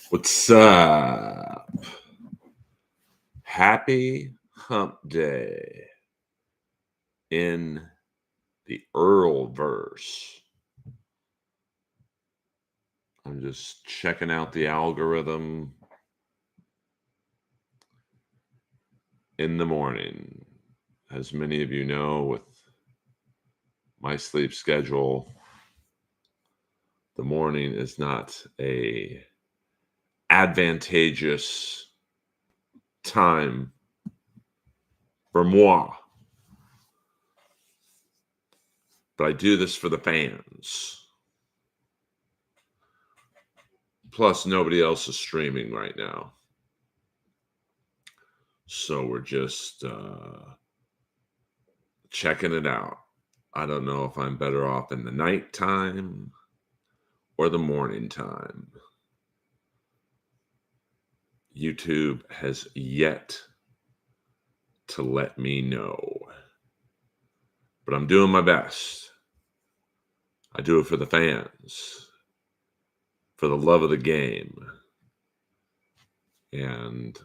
What's up? Happy Hump Day in the Earlverse. I'm just checking out the algorithm in the morning. As many of you know, with my sleep schedule, the morning is not a advantageous time for moi. But I do this for the fans. Plus, nobody else is streaming right now. So we're just checking it out. I don't know if I'm better off in the nighttime or the morning time. YouTube has yet to let me know. But I'm doing my best. I do it for the fans, for the love of the game. And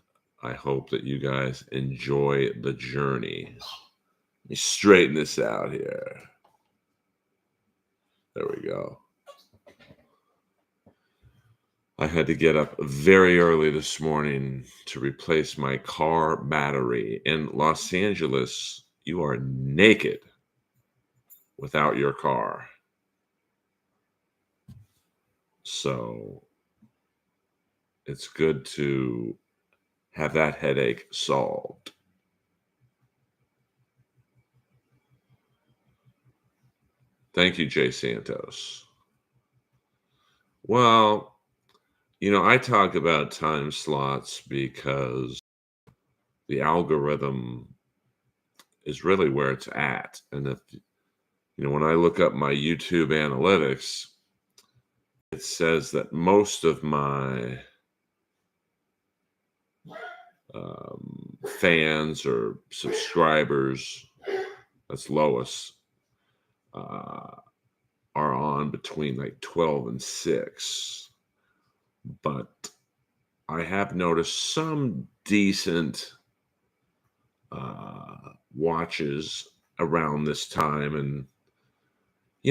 I hope that you guys enjoy the journey. Let me straighten this out here. There we go. I had to get up very early this morning to replace my car battery. In Los Angeles, you are naked without your car. So it's good to have that headache solved. Thank you, Jay Santos. Well, I talk about time slots because the algorithm is really where it's at. And if, when I look up my YouTube analytics, it says that most of my fans or subscribers, that's Lois, are on between like 12 and 6. But I have noticed some decent watches around this time. And,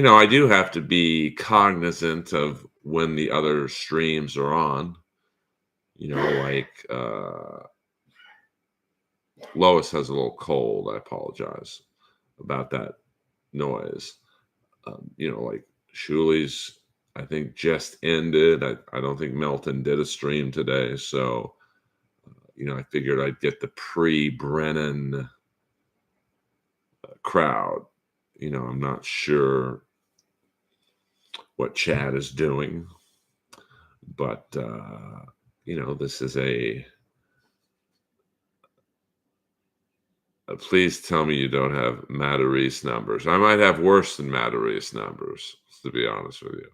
I do have to be cognizant of when the other streams are on. Lois has a little cold. I apologize about that noise. Like Shuli's, I think, just ended. I don't think Melton did a stream today. So, I figured I'd get the pre-Brennan crowd. I'm not sure what Chad is doing. But, this is please tell me you don't have Matarese numbers. I might have worse than Matarese numbers, to be honest with you.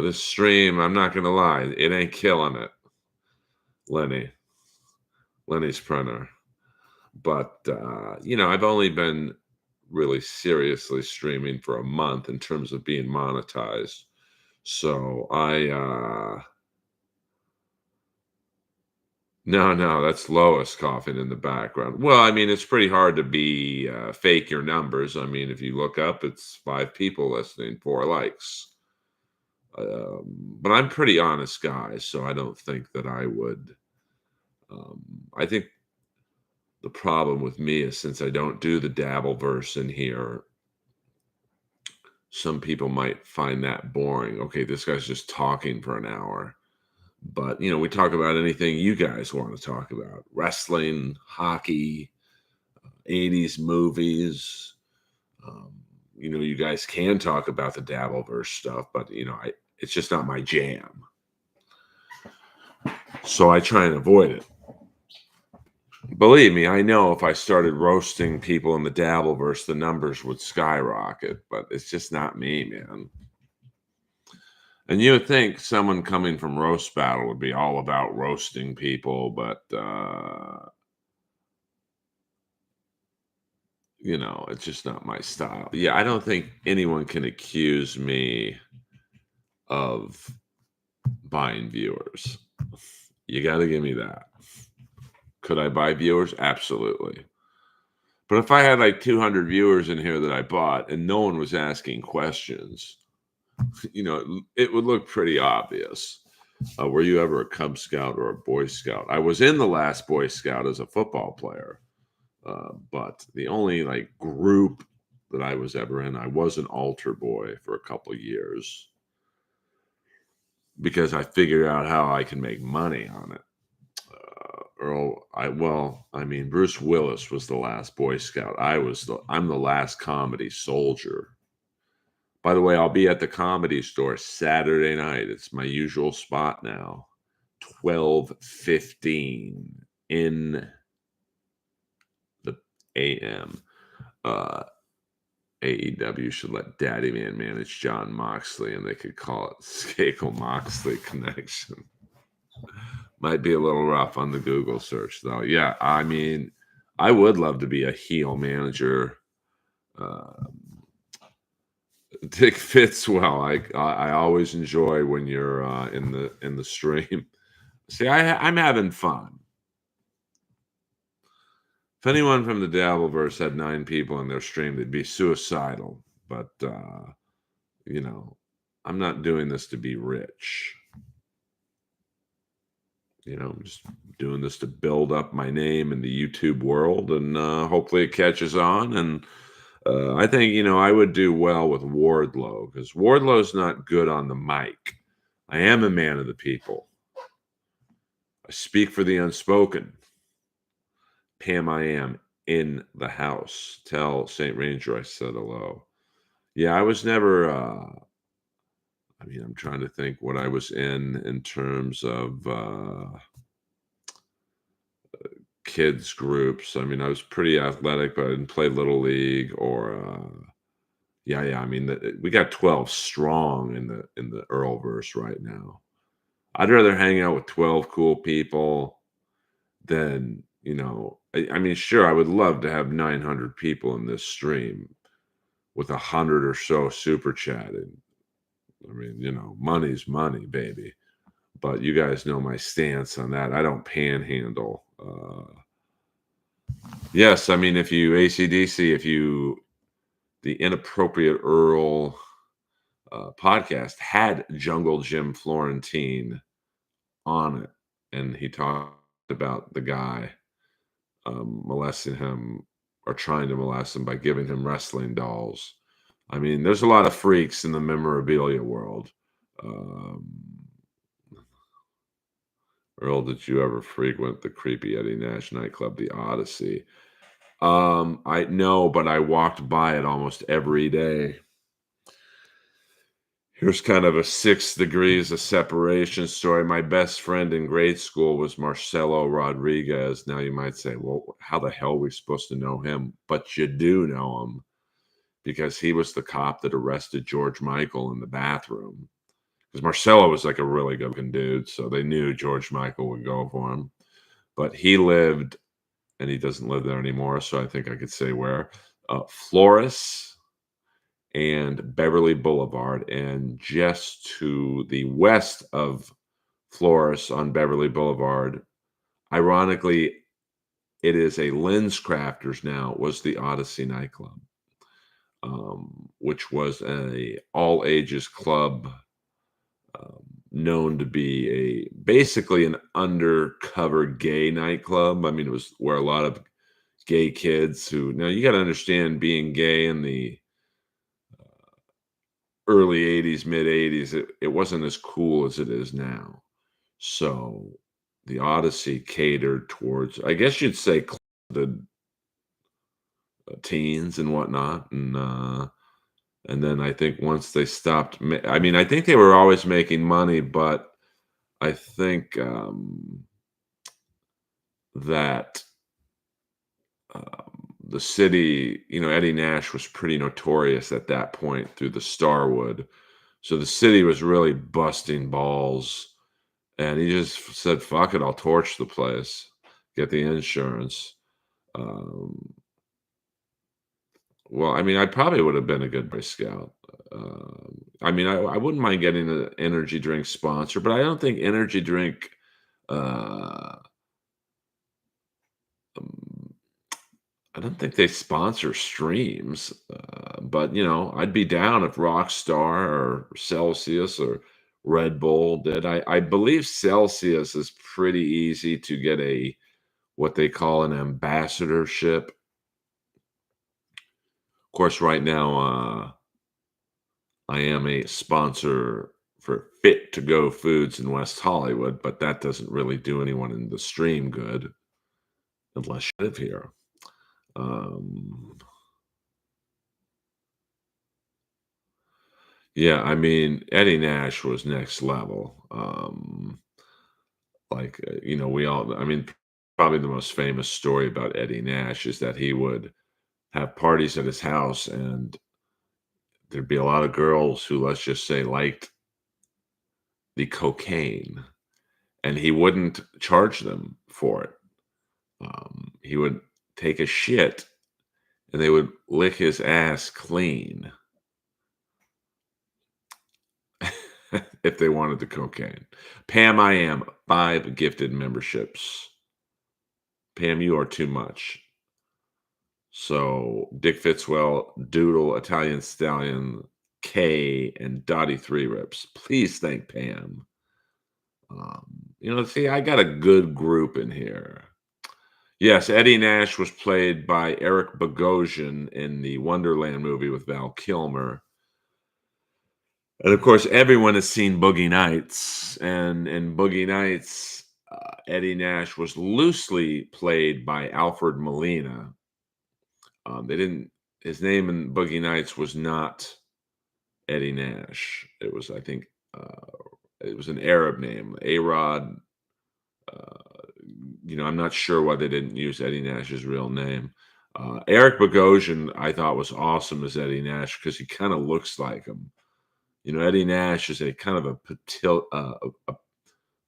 This stream, I'm not going to lie, it ain't killing it. Lenny's printer. But, I've only been really seriously streaming for a month in terms of being monetized. So No, that's Lois coughing in the background. Well, it's pretty hard to be fake your numbers. If you look up, it's 5 people listening, 4 likes. But I'm pretty honest guy, so I don't think that I would. I think the problem with me is since I don't do the Dabbleverse in here, some people might find that boring. Okay, this guy's just talking for an hour. But, we talk about anything you guys want to talk about. Wrestling, hockey, 80s movies. You guys can talk about the Dabbleverse stuff, but, it's just not my jam. So I try and avoid it. Believe me, I know if I started roasting people in the Dabbleverse, the numbers would skyrocket, but it's just not me, man. And you would think someone coming from Roast Battle would be all about roasting people, but it's just not my style. Yeah, I don't think anyone can accuse me of buying viewers. You got to give me that. Could I buy viewers? Absolutely. But if I had like 200 viewers in here that I bought and no one was asking questions, it would look pretty obvious. Were you ever a Cub Scout or a Boy Scout? I was in the last Boy Scout as a football player, but the only like group that I was ever in, I was an altar boy for a couple of years because I figured out how I can make money on it. Earl, I mean, Bruce Willis was the last Boy Scout. I'm the last comedy soldier. By the way, I'll be at the Comedy Store Saturday night. It's my usual spot now. 12:15 in the AM. AEW should let Daddy Man manage John Moxley, and they could call it Skakel Moxley Connection. Might be a little rough on the Google search, though. Yeah, I mean, I would love to be a heel manager. Uh, Dick fits well. I always enjoy when you're in the stream. See, I'm having fun. If anyone from the Dabbleverse had 9 people in their stream, they'd be suicidal. But you know, I'm not doing this to be rich. I'm just doing this to build up my name in the YouTube world, and hopefully it catches on. And I think I would do well with Wardlow because Wardlow's not good on the mic. I am a man of the people. I speak for the unspoken. Pam, I am in the house. Tell Saint Ranger I said hello. Yeah, I was never. I mean, I'm trying to think what I was in terms of kids groups. I mean, I was pretty athletic, but I didn't play little league or. Yeah. I mean, we got 12 strong in the Earlverse right now. I'd rather hang out with 12 cool people than I mean, sure, I would love to have 900 people in this stream with 100 or so super chatting. I mean, money's money, baby. But you guys know my stance on that. I don't panhandle. Yes, I mean, if you ACDC, the Inappropriate Earl podcast had Jungle Jim Florentine on it, and he talked about the guy molesting him or trying to molest him by giving him wrestling dolls. I mean, there's a lot of freaks in the memorabilia world. Um, Earl, did you ever frequent the creepy Eddie Nash nightclub, the Odyssey? I know, but I walked by it almost every day. Here's kind of a 6 degrees of separation story. My best friend in grade school was Marcelo Rodriguez. Now you might say, well, how the hell are we supposed to know him? But you do know him because he was the cop that arrested George Michael in the bathroom. Because Marcelo was like a really good looking dude, so they knew George Michael would go for him. But he lived, and he doesn't live there anymore, so I think I could say where. Flores and Beverly Boulevard, and just to the west of Flores on Beverly Boulevard, ironically, it is a Lens Crafters now, was the Odyssey nightclub, which was a all ages club, known to be basically an undercover gay nightclub. I mean, it was where a lot of gay kids who, now you got to understand, being gay in the early 80s, mid 80s, it wasn't as cool as it is now. So the Odyssey catered towards, I guess you'd say, the teens and whatnot. And then I think once they stopped, I mean, I think they were always making money, but I think that the city, Eddie Nash was pretty notorious at that point through the Starwood. So the city was really busting balls. And he just said, fuck it, I'll torch the place, get the insurance. Um, Well, I mean, I probably would have been a good Boy Scout. I mean, I wouldn't mind getting an energy drink sponsor, but I don't think energy drink, uh, um, I don't think they sponsor streams. But I'd be down if Rockstar or Celsius or Red Bull did. I believe Celsius is pretty easy to get a what they call an ambassadorship. Of course, right now, I am a sponsor for Fit to Go Foods in West Hollywood, but that doesn't really do anyone in the stream good unless you live here. Um, yeah, I mean, Eddie Nash was next level. We all, I mean, probably the most famous story about Eddie Nash is that he would have parties at his house and there'd be a lot of girls who, let's just say, liked the cocaine and he wouldn't charge them for it. He would take a shit and they would lick his ass clean if they wanted the cocaine. Pam, I am 5 gifted memberships. Pam, you are too much. So Dick Fitzwell, Doodle, Italian Stallion, K, and Dottie Three Rips. Please thank Pam. See, I got a good group in here. Yes, Eddie Nash was played by Eric Bogosian in the Wonderland movie with Val Kilmer. And of course, everyone has seen Boogie Nights. And in Boogie Nights, Eddie Nash was loosely played by Alfred Molina. They didn't, his name in Boogie Nights was not Eddie Nash. It was, I think, it was an Arab name, A-Rod. I'm not sure why they didn't use Eddie Nash's real name. Eric Bogosian, I thought was awesome as Eddie Nash because he kind of looks like him. Eddie Nash is a kind of a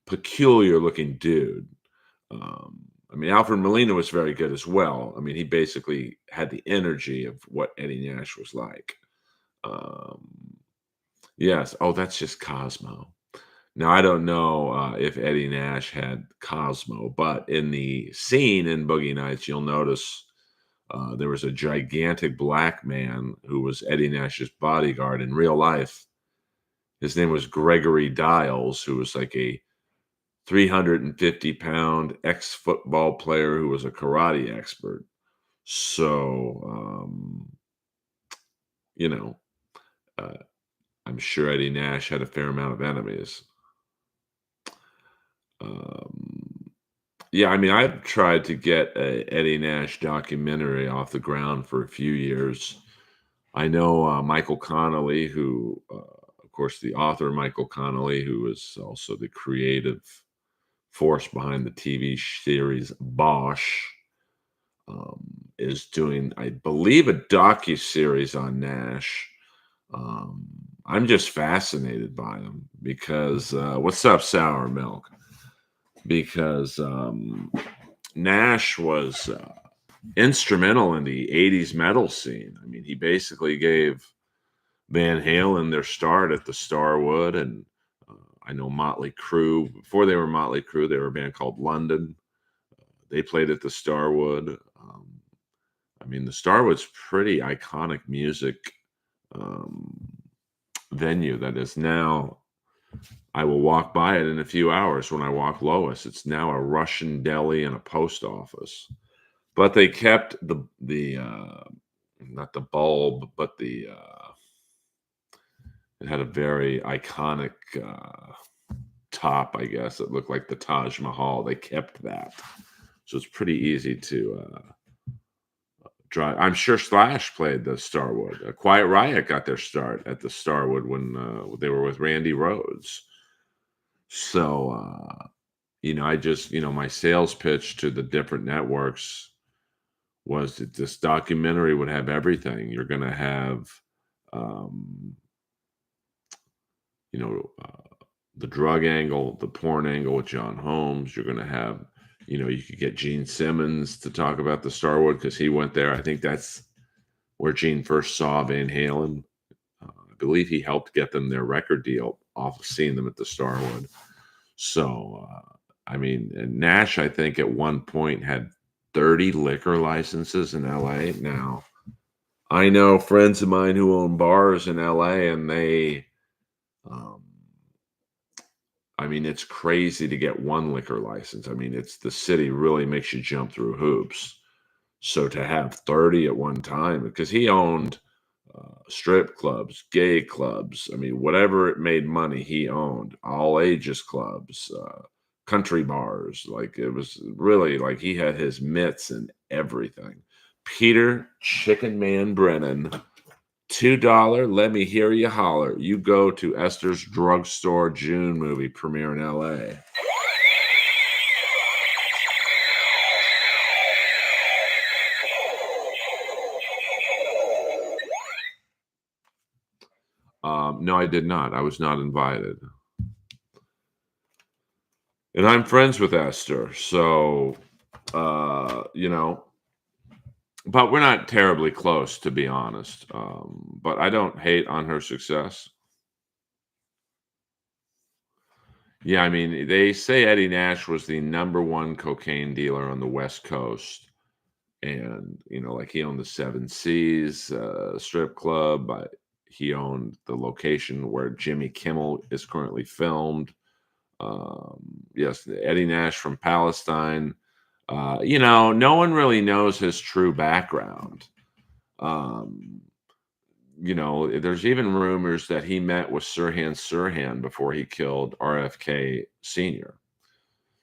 peculiar looking dude. I mean, Alfred Molina was very good as well. I mean, he basically had the energy of what Eddie Nash was like. Um, yes. Oh, that's just Cosmo. Now, I don't know if Eddie Nash had Cosmo, but in the scene in Boogie Nights, you'll notice there was a gigantic black man who was Eddie Nash's bodyguard in real life. His name was Gregory Dials, who was like a 350-pound ex-football player who was a karate expert. So, you know, uh, I'm sure Eddie Nash had a fair amount of enemies. Um, yeah, I mean, I've tried to get a Eddie Nash documentary off the ground for a few years. I know Michael Connolly, of course, the author Michael Connolly, who is also the creative force behind the TV series Bosch, um, is doing, I believe, a docu series on Nash. Um, I'm just fascinated by him because what's up, Sour Milk? Because Nash was instrumental in the '80s metal scene. I mean, he basically gave Van Halen their start at the Starwood, and uh, I know Motley Crue. Before they were Motley Crue, they were a band called London. They played at the Starwood. I mean, the Starwood's pretty iconic music um, venue that is now. I will walk by it in a few hours when I walk Lois. It's now a Russian deli and a post office. But they kept the not the bulb, but the it had a very iconic top, I guess. It looked like the Taj Mahal. They kept that, so it's pretty easy to drive. I'm sure Slash played the Starwood. Quiet Riot got their start at the Starwood when they were with Randy Rhoads. So I just my sales pitch to the different networks was that this documentary would have everything. You're going to have, um, the drug angle, the porn angle with John Holmes. You're going to have, you could get Gene Simmons to talk about the Starwood because he went there. I think that's where Gene first saw Van Halen. I believe he helped get them their record deal off of seeing them at the Starwood. So, I mean, and Nash, I think at one point had 30 liquor licenses in LA. Now, I know friends of mine who own bars in LA, and um, I mean, it's crazy to get one liquor license. I mean, it's the city really makes you jump through hoops. So to have 30 at one time, because he owned strip clubs, gay clubs, I mean, whatever it made money, he owned all ages clubs, country bars. Like it was really like he had his mitts and everything. Peter Chicken Man Brennan, $2. Let me hear you holler. You go to Esther's Drugstore June movie premiere in LA. No, I did not. I was not invited. And I'm friends with Esther. So, you know, but we're not terribly close, to be honest. But I don't hate on her success. Yeah, I mean, they say Eddie Nash was the number one cocaine dealer on the West Coast. And, you know, like he owned the Seven Seas strip club. He owned the location where Jimmy Kimmel is currently filmed. Um, yes, Eddie Nash from Palestine. You know, no one really knows his true background. Um, you know, there's even rumors that he met with Sirhan Sirhan before he killed RFK Sr.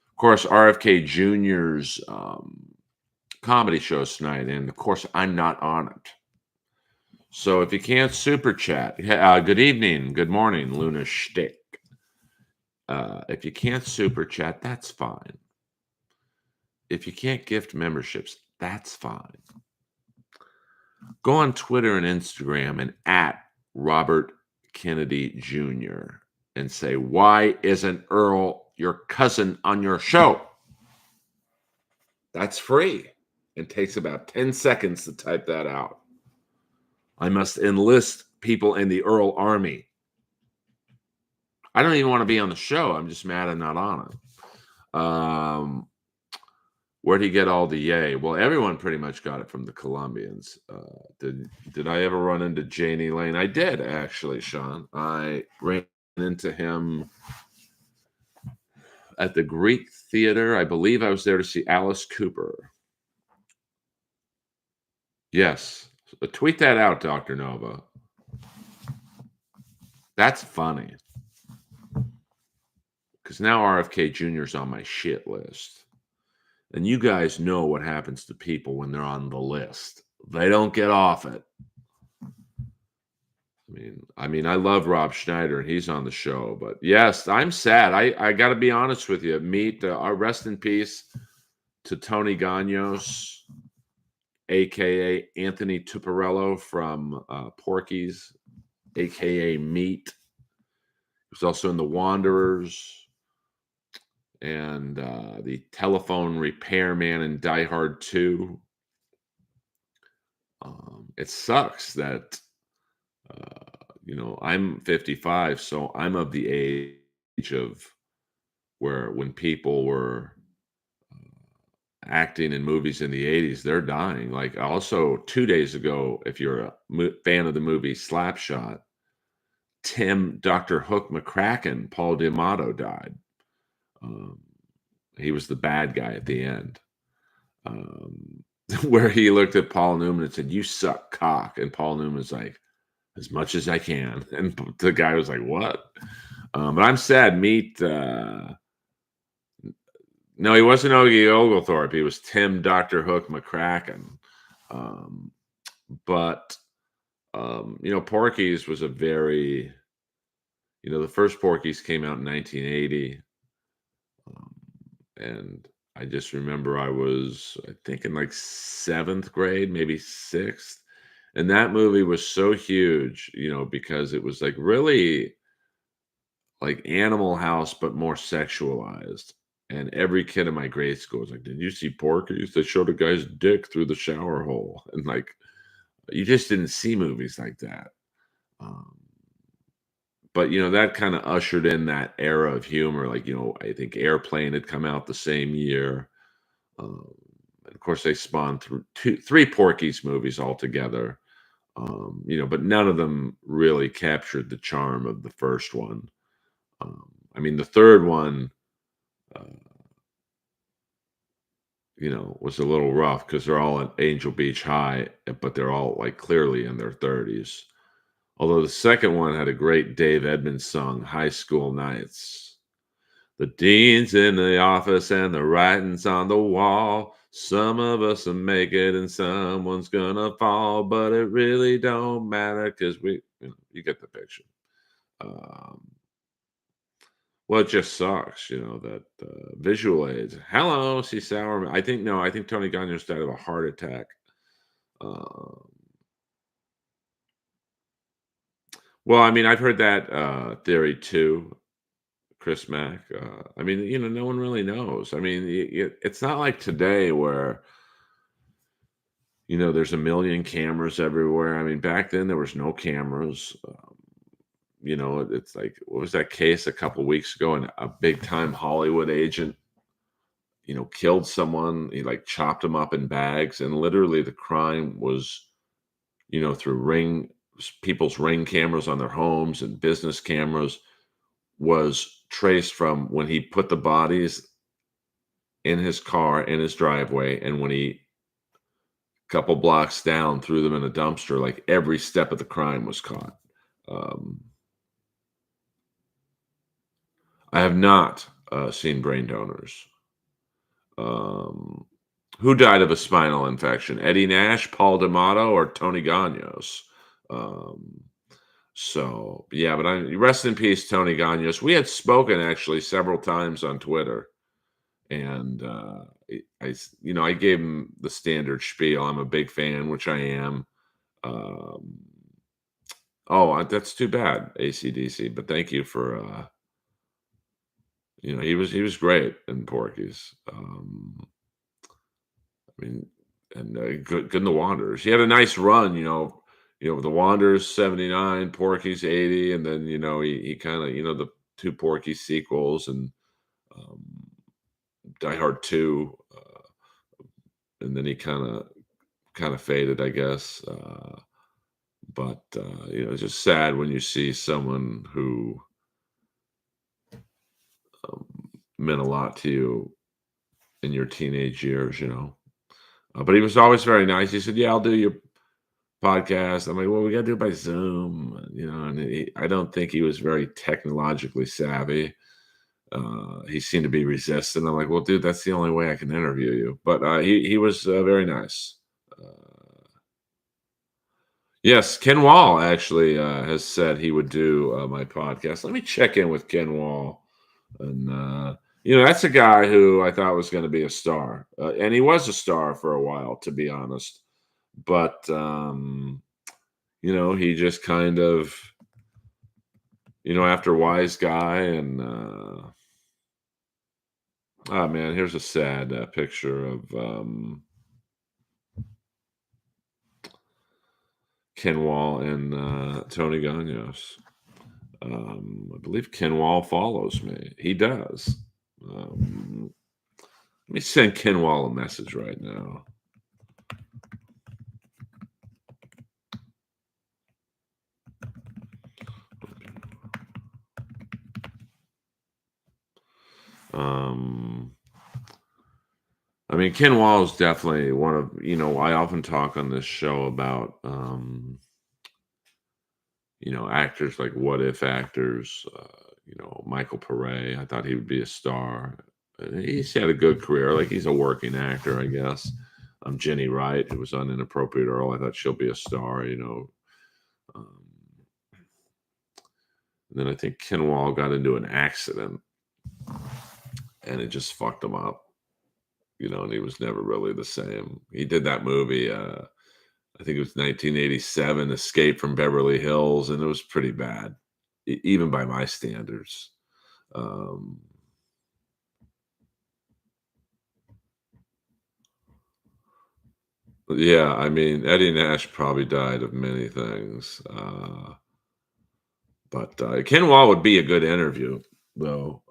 Of course, RFK Jr.'s comedy shows tonight, and of course, I'm not on it. So if you can't super chat, good evening, good morning, Luna Shtick. If you can't super chat, that's fine. If you can't gift memberships, that's fine. Go on Twitter and Instagram and at Robert Kennedy Jr. and say, why isn't Earl your cousin on your show? That's free. It takes about 10 seconds to type that out. I must enlist people in the Earl army. I don't even want to be on the show. I'm just mad I'm not on it. Where'd he get all the yay? Well, everyone pretty much got it from the Colombians. Did I ever run into Janie Lane? I did, actually, Sean. I ran into him at the Greek Theater. I believe I was there to see Alice Cooper. Yes. Tweet that out, Dr. Nova. That's funny. Because now RFK Jr. is on my shit list. And you guys know what happens to people when they're on the list. They don't get off it. I mean, I love Rob Schneider, and he's on the show. But yes, I'm sad. I got to be honest with you. Our rest in peace to Tony Gagnos, a.k.a. Anthony Tuparello from Porky's, a.k.a. Meat. He was also in The Wanderers and the telephone repairman in Die Hard 2. It sucks that, you know, I'm 55, so I'm of the age of where when people were acting in movies in the 80s, they're dying. Like also 2 days ago, if you're a fan of the movie Slapshot, Dr. Hook McCracken, Paul D'Amato died. He was the bad guy at the end. Where he looked at Paul Newman and said, "You suck cock." And Paul Newman's like, "As much as I can." And the guy was like, "What?" But I'm sad. No, he wasn't Ogie Oglethorpe. He was Tim Dr. Hook McCracken. But, you know, Porky's was a very, you know, the first Porky's came out in 1980. And I just remember I was, I think, in like 7th grade, maybe 6th. And that movie was so huge, you know, because it was like really like Animal House, but more sexualized. And every kid in my grade school was like, "Did you see Porky's? They showed a guy's dick through the shower hole." And like, You just didn't see movies like that. Um, but that kind of ushered in that era of humor. Like, I think Airplane had come out the same year. Um, and of course, they spawned through three Porky's movies altogether. But none of them really captured the charm of the first one. I mean, the third one, uh, was a little rough because they're all at Angel Beach High, but they're all like clearly in their 30s. Although the second one had a great Dave Edmunds song, High School Nights. The dean's in the office and the writing's on the wall. Some of us will make it and someone's gonna fall, but it really don't matter because you get the picture. Um, well, it just sucks, that visual aids. Hello, see sour. I think no, I think Tony Gagnos died of a heart attack. Um, well, I mean, I've heard that theory too, Chris Mack. I mean, no one really knows. I mean, it's not like today where there's a million cameras everywhere. I mean, back then there was no cameras. It's like what was that case a couple weeks ago? And a big time Hollywood agent, killed someone. He like chopped him up in bags, and literally the crime was, through people's ring cameras on their homes and business cameras was traced from when he put the bodies in his car in his driveway, and when he couple blocks down threw them in a dumpster. Like every step of the crime was caught. Um, I have not seen brain donors. Um, who died of a spinal infection? Eddie Nash, Paul D'Amato, or Tony Gagnos? Um, yeah, but rest in peace, Tony Gagnos. We had spoken actually several times on Twitter, and I gave him the standard spiel. I'm a big fan, which I am. Um, Oh, that's too bad, AC/DC, but thank you for, he was great in Porky's. I mean, and, good in The Wanderers. He had a nice run, The Wanderers 79, Porky's 80, and then, he kinda, the 2 Porky sequels and, um, Die Hard 2, and then he kinda faded, I guess, but, it's just sad when you see someone who um, meant a lot to you in your teenage years. But he was always very nice. He said, "Yeah, I'll do your podcast." I'm like, "Well, we got to do it by Zoom," And I don't think he was very technologically savvy. He seemed to be resistant. I'm like, "Well, dude, that's the only way I can interview you." But he was very nice. Yes, Ken Wall actually has said he would do my podcast. Let me check in with Ken Wall. And that's a guy who I thought was going to be a star, and he was a star for a while, to be honest. But he just kind of, after Wise Guy and oh man, here's a sad picture of Ken Wall and Tony Gagnos. I believe Ken Wall follows me. He does. Um, Let me send Ken Wall a message right now. Um, I mean, Ken Wall is definitely one of, I often talk on this show about, actors like what if actors, Michael Pare. I thought he would be a star. He's had a good career. Like he's a working actor, I guess. Jenny Wright, who was on Inappropriate Earl. I thought she'll be a star. Um, then I think Ken Wall got into an accident and it just fucked him up. And he was never really the same. He did that movie, I think it was 1987, Escape from Beverly Hills, and it was pretty bad, even by my standards. Um, Yeah, I mean, Eddie Nash probably died of many things, but, Ken Wall would be a good interview, though.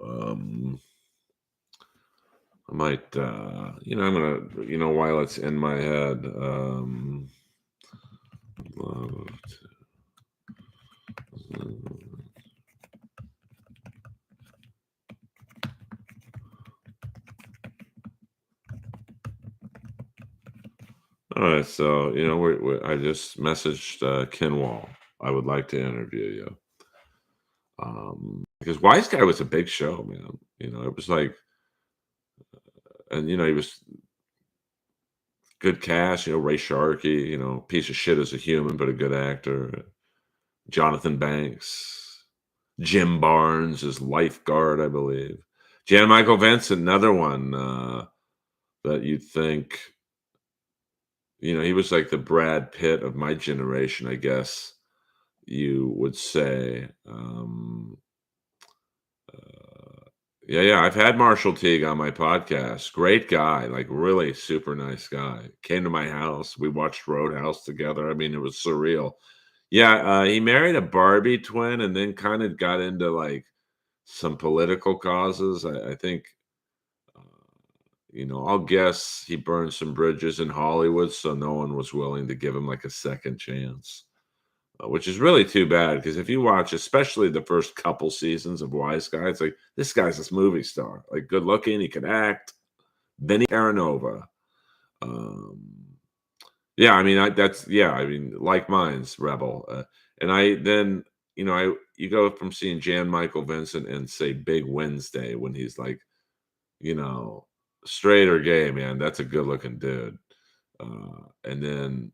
I might, I'm gonna, while it's in my head, loved, all right, so, I just messaged, Ken Wall. I would like to interview you. Because Wise Guy was a big show, man. It was like, and he was good cast. Ray Sharkey. Piece of shit as a human, but a good actor. Jonathan Banks, Jim Barnes, his lifeguard, I believe. Jan Michael Vincent, another one that you'd think. He was like the Brad Pitt of my generation, I guess you would say. Yeah, yeah, I've had Marshall Teague on my podcast. Great guy, like really super nice guy. Came to my house. We watched Roadhouse together. I mean, it was surreal. Yeah, he married a Barbie twin and then kind of got into like some political causes. I think, uh, I'll guess he burned some bridges in Hollywood, so no one was willing to give him like a second chance. Which is really too bad because if you watch, especially the first couple seasons of Wise Guy, it's like this guy's this movie star, like good looking, he can act. Vinny Aranova, um, yeah, I mean, I mean, like mine's Rebel, and I then you go from seeing Jan Michael Vincent and say Big Wednesday when he's like you know straight or gay, man, that's a good looking dude, and then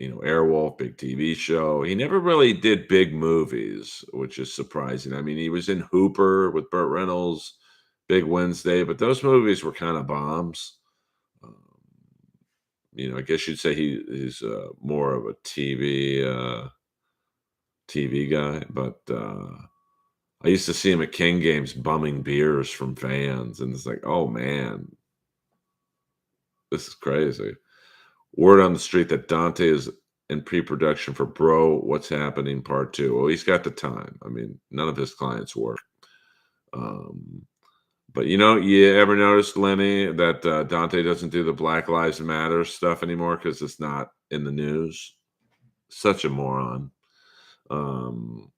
Airwolf, big TV show. He never really did big movies, which is surprising. I mean, he was in Hooper with Burt Reynolds, Big Wednesday, but those movies were kind of bombs. Um, I guess you'd say he's more of a TV guy, but I used to see him at King games bumming beers from fans, and it's like, oh man, this is crazy. Word on the street that Dante is in pre-production for Bro, What's Happening Part 2. Well, he's got the time. I mean, none of his clients work. Um, but you ever noticed, Lenny, that Dante doesn't do the Black Lives Matter stuff anymore because it's not in the news? Such a moron. Um,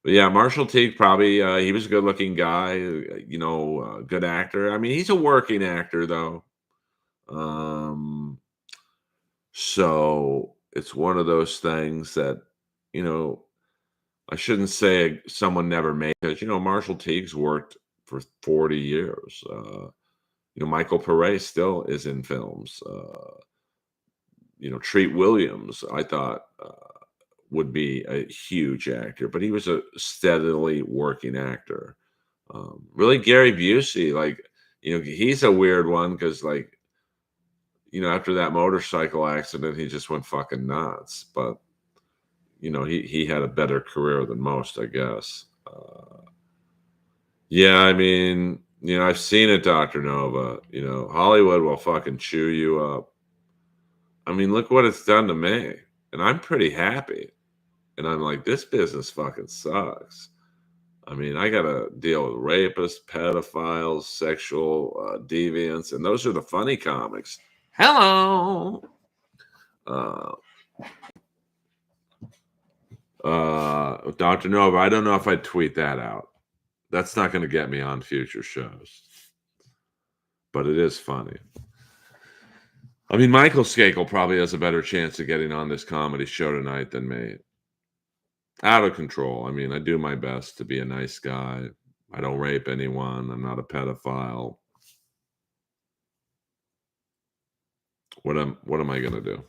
but yeah, Marshall Teague probably he was a good-looking guy, good actor. I mean, he's a working actor though. Um, So it's one of those things that, you know, I shouldn't say someone never made because, Marshall Teague's worked for 40 years. Michael Pare still is in films. Treat Williams, I thought would be a huge actor, but he was a steadily working actor. Really, Gary Busey, like, he's a weird one because, like, after that motorcycle accident, he just went fucking nuts. But he had a better career than most, I guess. Yeah, I mean, I've seen it, Doctor Nova. Hollywood will fucking chew you up. I mean, look what it's done to me, and I'm pretty happy. And I'm like, this business fucking sucks. I mean, I gotta deal with rapists, pedophiles, sexual deviants, and those are the funny comics. Hello. Uh, Dr. Nova, I don't know if I'd tweet that out. That's not going to get me on future shows, but it is funny. I mean, Michael Skakel probably has a better chance of getting on this comedy show tonight than me. Out of control. I mean, I do my best to be a nice guy. I don't rape anyone. I'm not a pedophile. What am I going to do?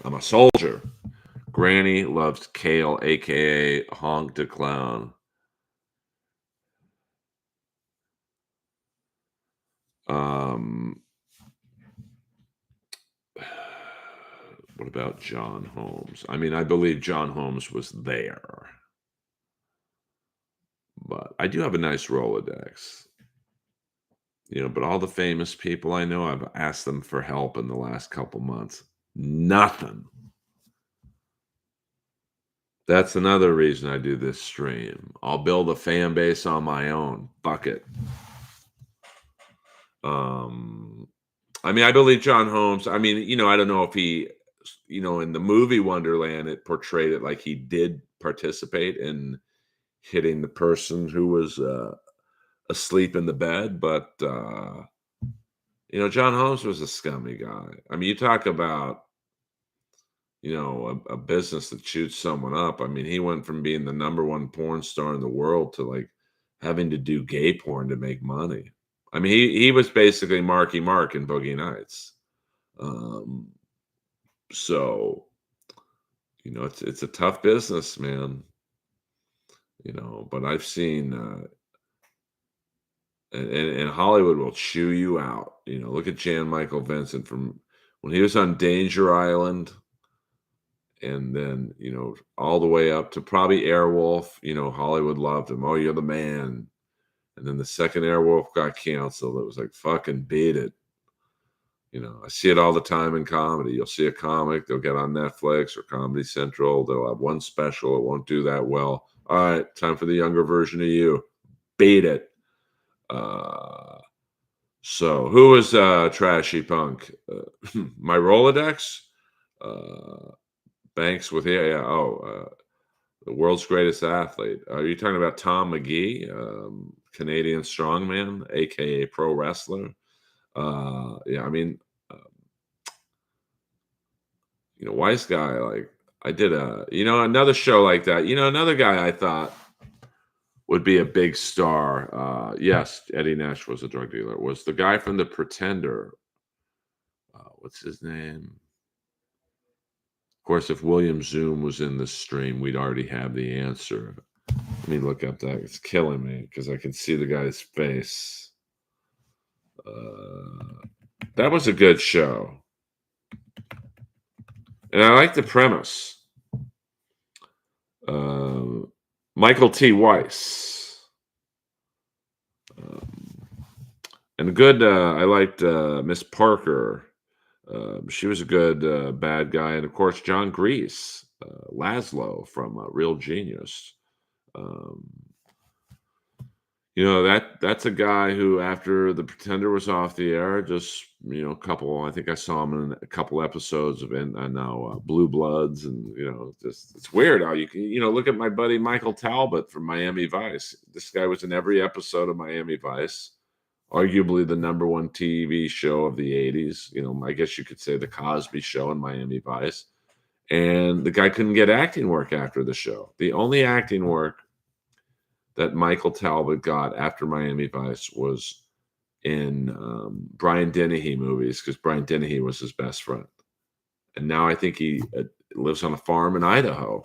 I'm a soldier. Granny loves kale, aka honk de clown. Um, what about John Holmes? I mean, I believe John Holmes was there, but I do have a nice Rolodex. But all the famous people I know, I've asked them for help in the last couple months. Nothing. That's another reason I do this stream. I'll build a fan base on my own. Fuck it. Um, I mean, I believe John Holmes. I mean, I don't know if he, in the movie Wonderland, it portrayed it like he did participate in hitting the person who was asleep in the bed, but John Holmes was a scummy guy. I mean, you talk about a business that shoots someone up. I mean, he went from being the number one porn star in the world to like having to do gay porn to make money. I mean, he was basically Marky Mark in Boogie Nights. Um, so it's a tough business, man. But I've seen and Hollywood will chew you out. Look at Jan Michael Vincent from when he was on Danger Island, and then all the way up to probably Airwolf. Hollywood loved him. Oh, you're the man. And then the second Airwolf got canceled. It was like fucking beat it. I see it all the time in comedy. You'll see a comic, they'll get on Netflix or Comedy Central. They'll have one special. It won't do that well. All right, time for the younger version of you. Beat it. Uh, so who was Trashy Punk? My Rolodex? Uh, Banks with, yeah, yeah. Oh, the world's greatest athlete. Are you talking about Tom McGee, Canadian strongman, aka pro wrestler? Yeah, I mean, uh, wise guy. Like I did another show like that. Another guy I thought would be a big star. Yes, Eddie Nash was a drug dealer. Was the guy from The Pretender? What's his name? Of course, if William Zoom was in the stream, we'd already have the answer. Let me look up that. It's killing me because I can see the guy's face. That was a good show. And I like the premise. Uh, Michael T. Weiss. And good, I liked Miss Parker. She was a good bad guy. And of course, John Grease, Laszlo from Real Genius. Um, that's a guy who, after The Pretender was off the air, just I think I saw him in a couple episodes of I know Blue Bloods, and just it's weird how you can look at my buddy Michael Talbot from Miami Vice. This guy was in every episode of Miami Vice, arguably the number one TV show of the '80s. I guess you could say the Cosby Show in Miami Vice, and the guy couldn't get acting work after the show. The only acting work that Michael Talbot got after Miami Vice was in Brian Dennehy movies, because Brian Dennehy was his best friend. And now I think he lives on a farm in Idaho.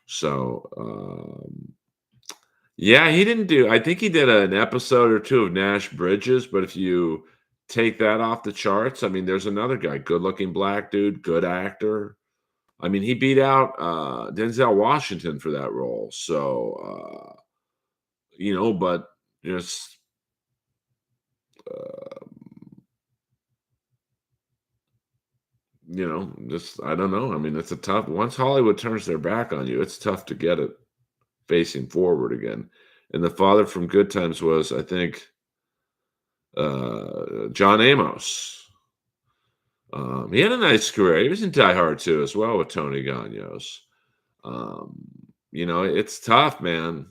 So, yeah, he didn't do, I think he did an episode or two of Nash Bridges, but if you take that off the charts, I mean, there's another guy, good looking black dude, good actor. I mean, he beat out Denzel Washington for that role. So, but just uh, just I don't know. I mean, it's a tough. Once Hollywood turns their back on you, it's tough to get it facing forward again. And the father from Good Times was, I think, John Amos. He had a nice career. He was in Die Hard too, as well, with Tony Gagnos. Um, it's tough, man.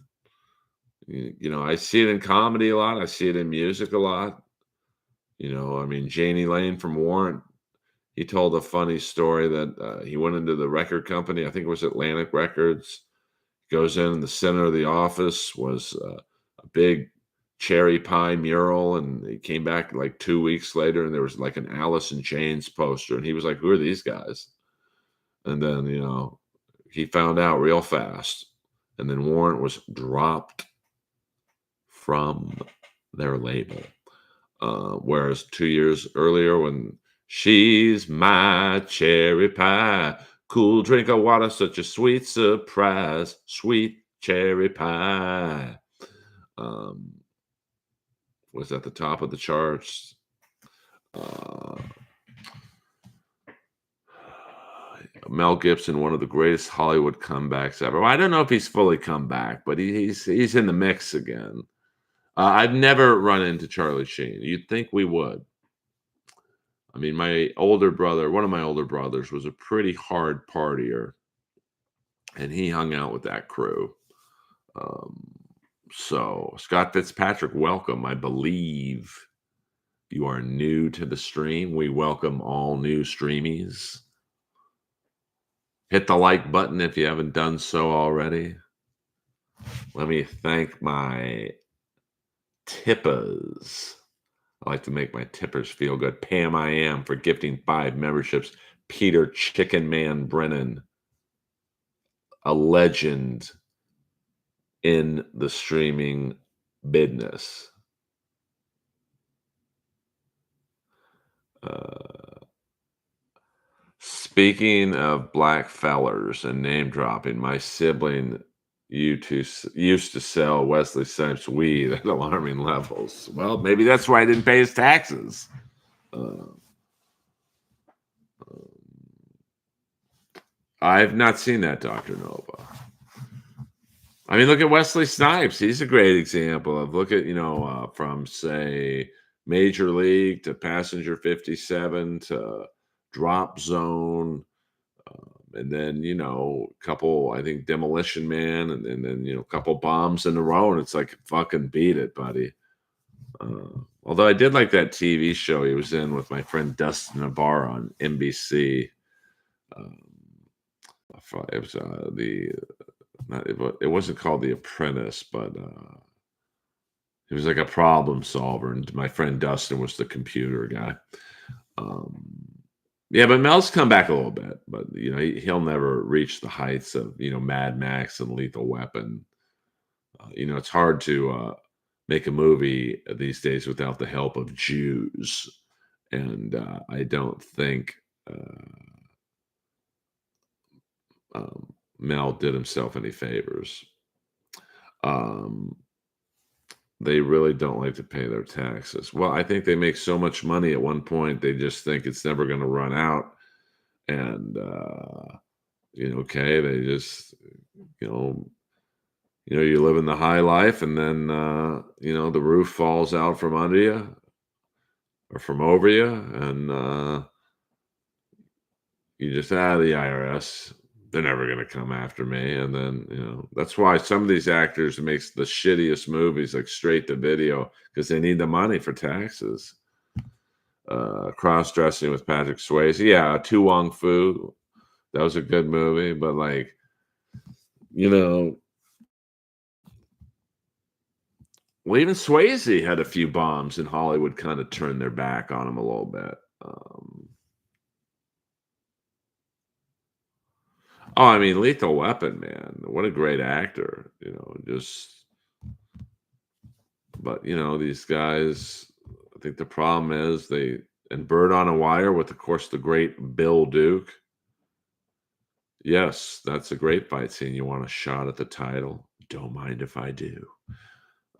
I see it in comedy a lot. I see it in music a lot. I mean, Janie Lane from Warrant, he told a funny story that he went into the record company. I think it was Atlantic Records. Goes in the center of the office was a big cherry pie mural, and he came back like 2 weeks later, and there was like an Alice in Chains poster, and he was like, "Who are these guys?" And then he found out real fast, and then Warrant was dropped from their label. Whereas 2 years earlier, when she's my cherry pie, cool drink of water, such a sweet surprise, sweet cherry pie. Um, was at the top of the charts. Uh, Mel Gibson, one of the greatest Hollywood comebacks ever. Well, I don't know if he's fully come back, but he's in the mix again. I've never run into Charlie Sheen. You'd think we would. I mean, one of my older brothers, was a pretty hard partier, and he hung out with that crew. Um, so, Scott Fitzpatrick, welcome. I believe you are new to the stream. We welcome all new streamies. Hit the like button if you haven't done so already. Let me thank my tippers. I like to make my tippers feel good. Pam I Am for gifting 5 memberships. Peter Chicken Man Brennan, a legend in the streaming business. Speaking of black fellers and name dropping, my sibling used to sell Wesley Snipes weed at alarming levels. Well, maybe that's why he didn't pay his taxes. Uh, I've not seen that, Dr. Nova. I mean, look at Wesley Snipes. He's a great example of look at, from say Major League to Passenger 57 to Drop Zone, and then a couple, I think Demolition Man, and then a couple bombs in a row, and it's like fucking beat it, buddy. Although I did like that TV show he was in with my friend Dustin Navarro on NBC. Um, it was it wasn't called The Apprentice, but he was like a problem solver, and my friend Dustin was the computer guy. Um, yeah, but Mel's come back a little bit, but he'll never reach the heights of Mad Max and Lethal Weapon. It's hard to make a movie these days without the help of Jews, and I don't think Mel did himself any favors. They really don't like to pay their taxes. Well, I think they make so much money at one point, they just think it's never going to run out. And, okay, they just, you live in the high life, and then, the roof falls out from under you or from over you. And you just, the IRS, they're never going to come after me. And then, that's why some of these actors makes the shittiest movies, like straight to video, because they need the money for taxes. Cross-dressing with Patrick Swayze. Yeah, Tu Wong Fu. That was a good movie, but well, even Swayze had a few bombs, and Hollywood kind of turned their back on him a little bit. Oh, I mean, Lethal Weapon, man. What a great actor, but these guys, I think the problem is and Bird on a Wire with, of course, the great Bill Duke. Yes, that's a great fight scene. You want a shot at the title? Don't mind if I do.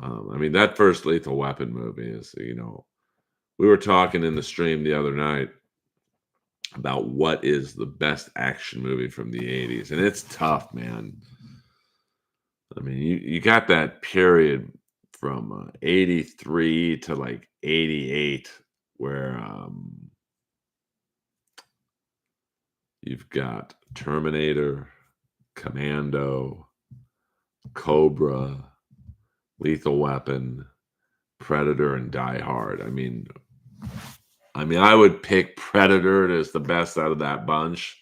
I mean, that first Lethal Weapon movie is, we were talking in the stream the other night about what is the best action movie from the 80s. And it's tough, man. I mean, you got that period from 83 to 88 where you've got Terminator, Commando, Cobra, Lethal Weapon, Predator, and Die Hard. I mean, I would pick Predator as the best out of that bunch.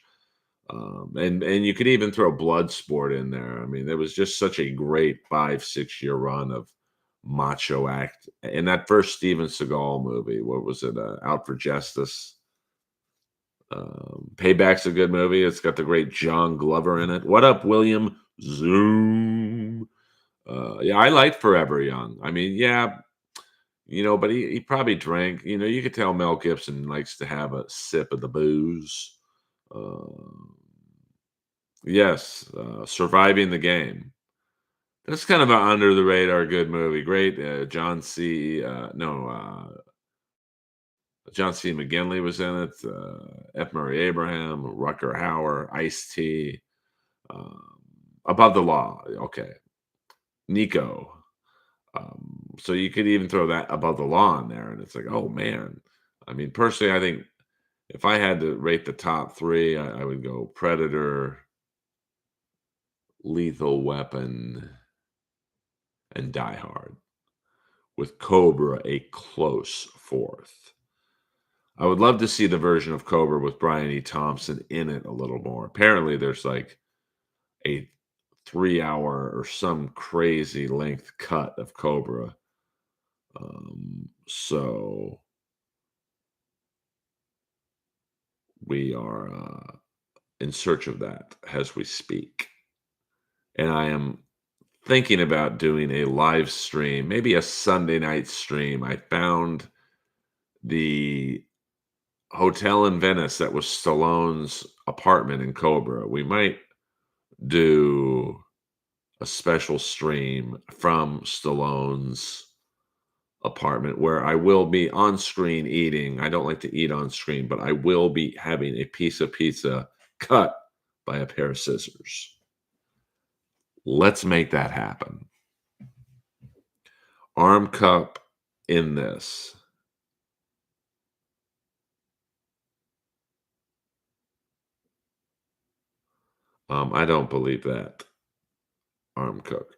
And you could even throw Bloodsport in there. I mean, there was just such a great 5-6 year run of macho act. And that first Steven Seagal movie, what was it? Out for Justice. Payback's a good movie. It's got the great John Glover in it. What up, William? Zoom. Yeah, I liked Forever Young. I mean, yeah, but he probably drank. You could tell Mel Gibson likes to have a sip of the booze. Yes, Surviving the Game. It's kind of an under the radar good movie. Great, John C. No, John C. McGinley was in it. F. Murray Abraham, Rucker Hauer, Ice T. Um, Above the Law. Okay, Nico. So you could even throw that Above the Law in there, and it's like, oh man. I mean, personally, I think if I had to rate the top three, I would go Predator, Lethal Weapon, and Die Hard, with Cobra a close fourth. I would love to see the version of Cobra with Brian E. Thompson in it a little more. Apparently, there's like a 3 hour or some crazy length cut of Cobra. So we are in search of that as we speak. And I am thinking about doing a live stream, maybe a Sunday night stream. I found the hotel in Venice that was Stallone's apartment in Cobra. We might do a special stream from Stallone's apartment where I will be on screen eating. I don't like to eat on screen, but I will be having a piece of pizza cut by a pair of scissors. Let's make that happen. Arm cup in this. I don't believe that. Arm cook.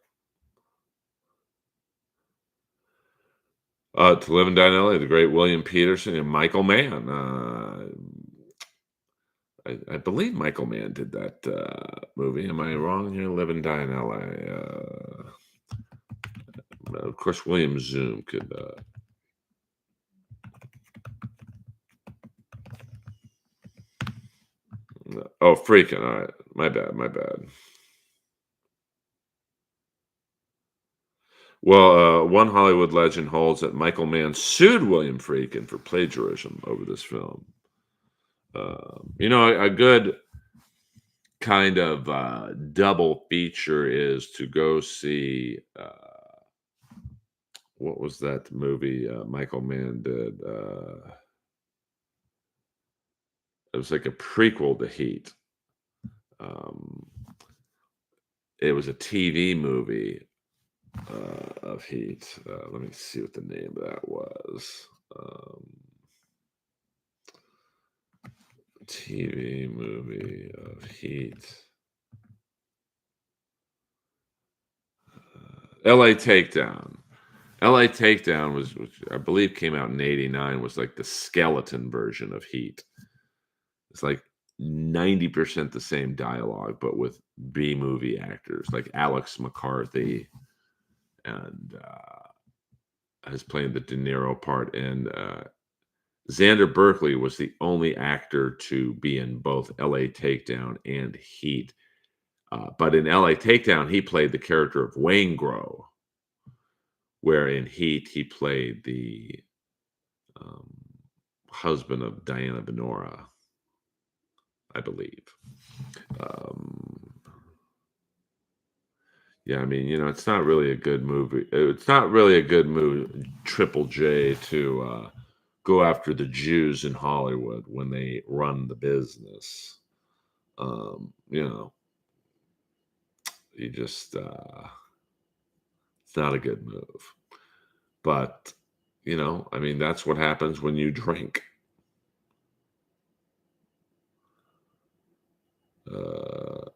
To Live and Die in LA, the great William Peterson and Michael Mann. I believe Michael Mann did that movie. Am I wrong here? Live and Die in LA. Of course, William Zoom could. Oh, freaking! All right, my bad, my bad. Well, one Hollywood legend holds that Michael Mann sued William Friedkin for plagiarism over this film. A good kind of double feature is to go see what was that movie Michael Mann did? It was like a prequel to Heat. Um, it was a TV movie of Heat. Let me see what the name of that was. TV movie of Heat. L.A. Takedown. L.A. Takedown was, which I believe came out in '89, was like the skeleton version of Heat. It's like 90% the same dialogue, but with B movie actors like Alex McCarthy and is playing the De Niro part. And Xander Berkeley was the only actor to be in both LA Takedown and Heat. But in LA Takedown, he played the character of Wayne Grow, where in Heat, he played the um, husband of Diana Benora, I believe. Um, yeah, I mean, it's not really a good movie. It's not really a good movie, Triple J, to go after the Jews in Hollywood when they run the business. You know, you just, it's not a good move. But, I mean, that's what happens when you drink. Uh,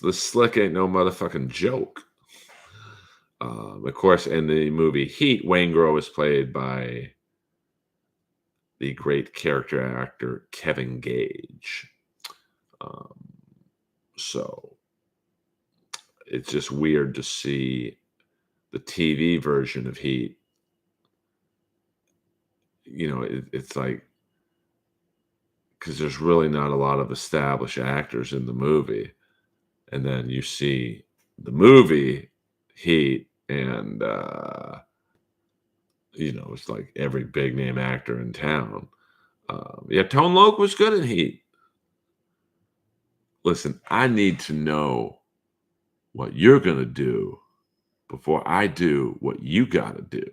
the slick ain't no motherfucking joke. Of course, in the movie Heat, Wayne Grow is played by the great character actor Kevin Gage. Um, so it's just weird to see the TV version of Heat. It's like, because there's really not a lot of established actors in the movie. And then you see the movie Heat, and, it's like every big name actor in town. Yeah, Tone Loc was good in Heat. Listen, I need to know what you're going to do before I do what you gotta do.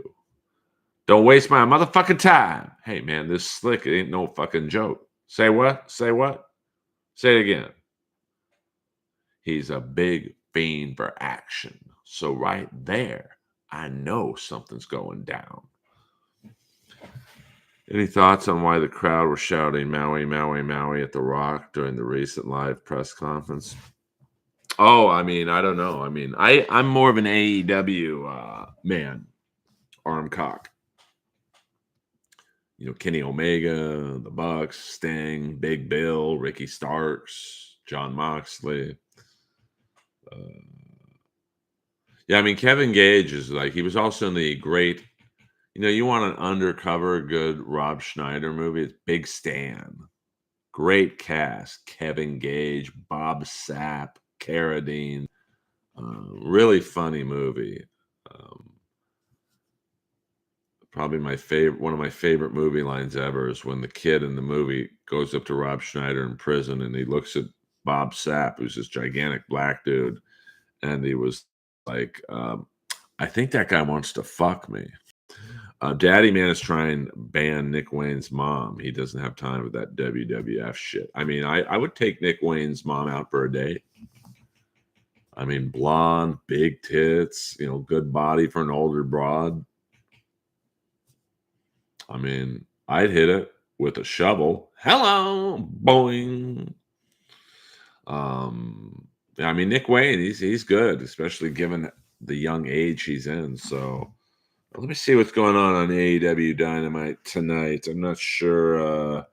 Don't waste my motherfucking time. Hey, man, this slick it ain't no fucking joke. Say what? Say what? Say it again. He's a big fiend for action. So right there, I know something's going down. Any thoughts on why the crowd were shouting Maui, Maui, Maui at The Rock during the recent live press conference? Oh, I mean, I don't know. I mean, I'm more of an AEW man, arm cock. Kenny Omega, the Bucks, Sting, Big Bill, Ricky Starks, John Moxley. Yeah, I mean, Kevin Gage is like, he was also in the great, you want an undercover good Rob Schneider movie? It's Big Stan. Great cast. Kevin Gage, Bob Sapp, Carradine. Really funny movie. Um, Probably one of my favorite movie lines ever is when the kid in the movie goes up to Rob Schneider in prison and he looks at Bob Sapp, who's this gigantic black dude, and he was like, I think that guy wants to fuck me. Daddy Man is trying to ban Nick Wayne's mom. He doesn't have time for that WWF shit. I mean, I would take Nick Wayne's mom out for a date. I mean, blonde, big tits, good body for an older broad. I mean, I'd hit it with a shovel. Hello, boing. I mean, Nick Wayne, he's good, especially given the young age he's in. So let me see what's going on AEW Dynamite tonight. I'm not sure.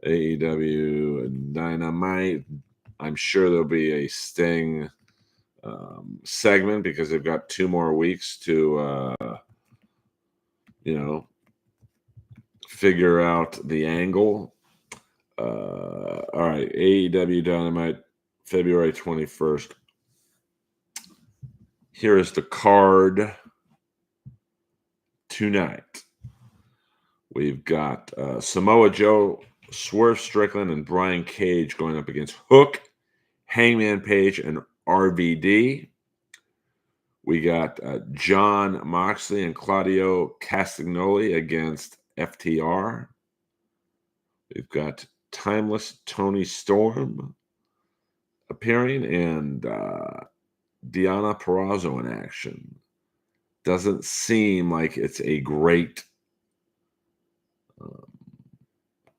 AEW Dynamite. I'm sure there'll be a Sting segment because they've got 2 more weeks to, figure out the angle. All right, AEW Dynamite, February 21st. Here is the card tonight. We've got Samoa Joe, Swerve Strickland, and Brian Cage going up against Hook, Hangman Page, and RVD. We got John Moxley and Claudio Castagnoli against FTR. We've got Timeless Tony Storm appearing and Diana Perrazzo in action. Doesn't seem like it's a great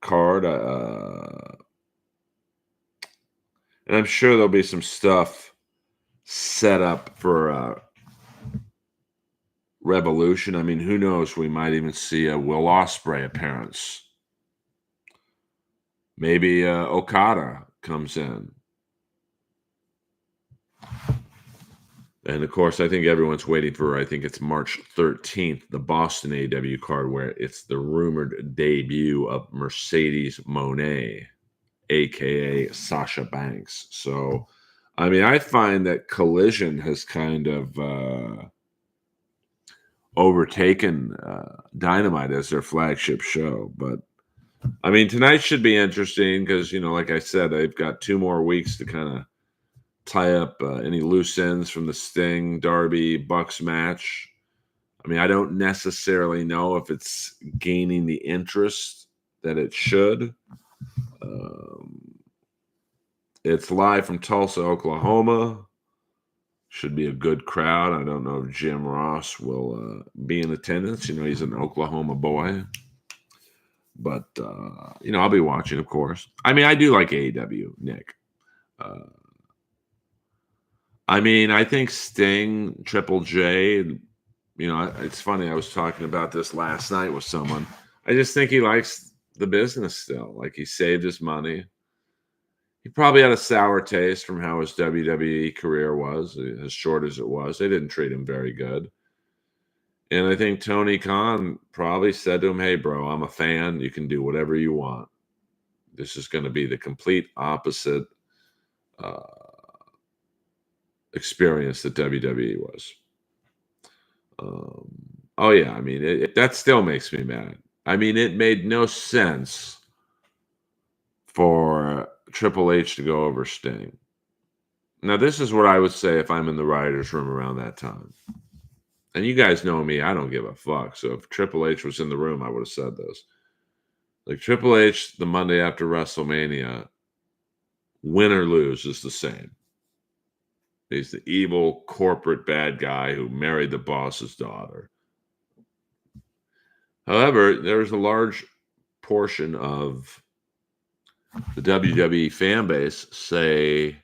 card. And I'm sure there'll be some stuff set up for Revolution. I mean, who knows? We might even see a Will Ospreay appearance. Maybe Okada comes in. And of course, I think everyone's waiting for, I think it's March 13th, the Boston AW card, where it's the rumored debut of Mercedes Moné, aka Sasha Banks. So, I mean, I find that Collision has kind of overtaken Dynamite as their flagship show. But I mean, tonight should be interesting because, like I said, they've got 2 more weeks to kind of tie up any loose ends from the Sting, Darby, Bucks match. I mean, I don't necessarily know if it's gaining the interest that it should. It's live from Tulsa, Oklahoma. Should be a good crowd. I don't know if Jim Ross will be in attendance. He's an Oklahoma boy. But, I'll be watching, of course. I mean, I do like AEW, Nick. I mean, I think Sting, Triple J, it's funny. I was talking about this last night with someone. I just think he likes the business still. Like, he saved his money. He probably had a sour taste from how his WWE career was, as short as it was. They didn't treat him very good. And I think Tony Khan probably said to him, hey, bro, I'm a fan. You can do whatever you want. This is going to be the complete opposite experience that WWE was. Oh, yeah. I mean, that still makes me mad. I mean, it made no sense for Triple H to go over Sting. Now, this is what I would say if I'm in the writer's room around that time. And you guys know me, I don't give a fuck. So if Triple H was in the room, I would have said this. Like Triple H, the Monday after WrestleMania, win or lose, is the same. He's the evil corporate bad guy who married the boss's daughter. However, there's a large portion of the WWE fan base, say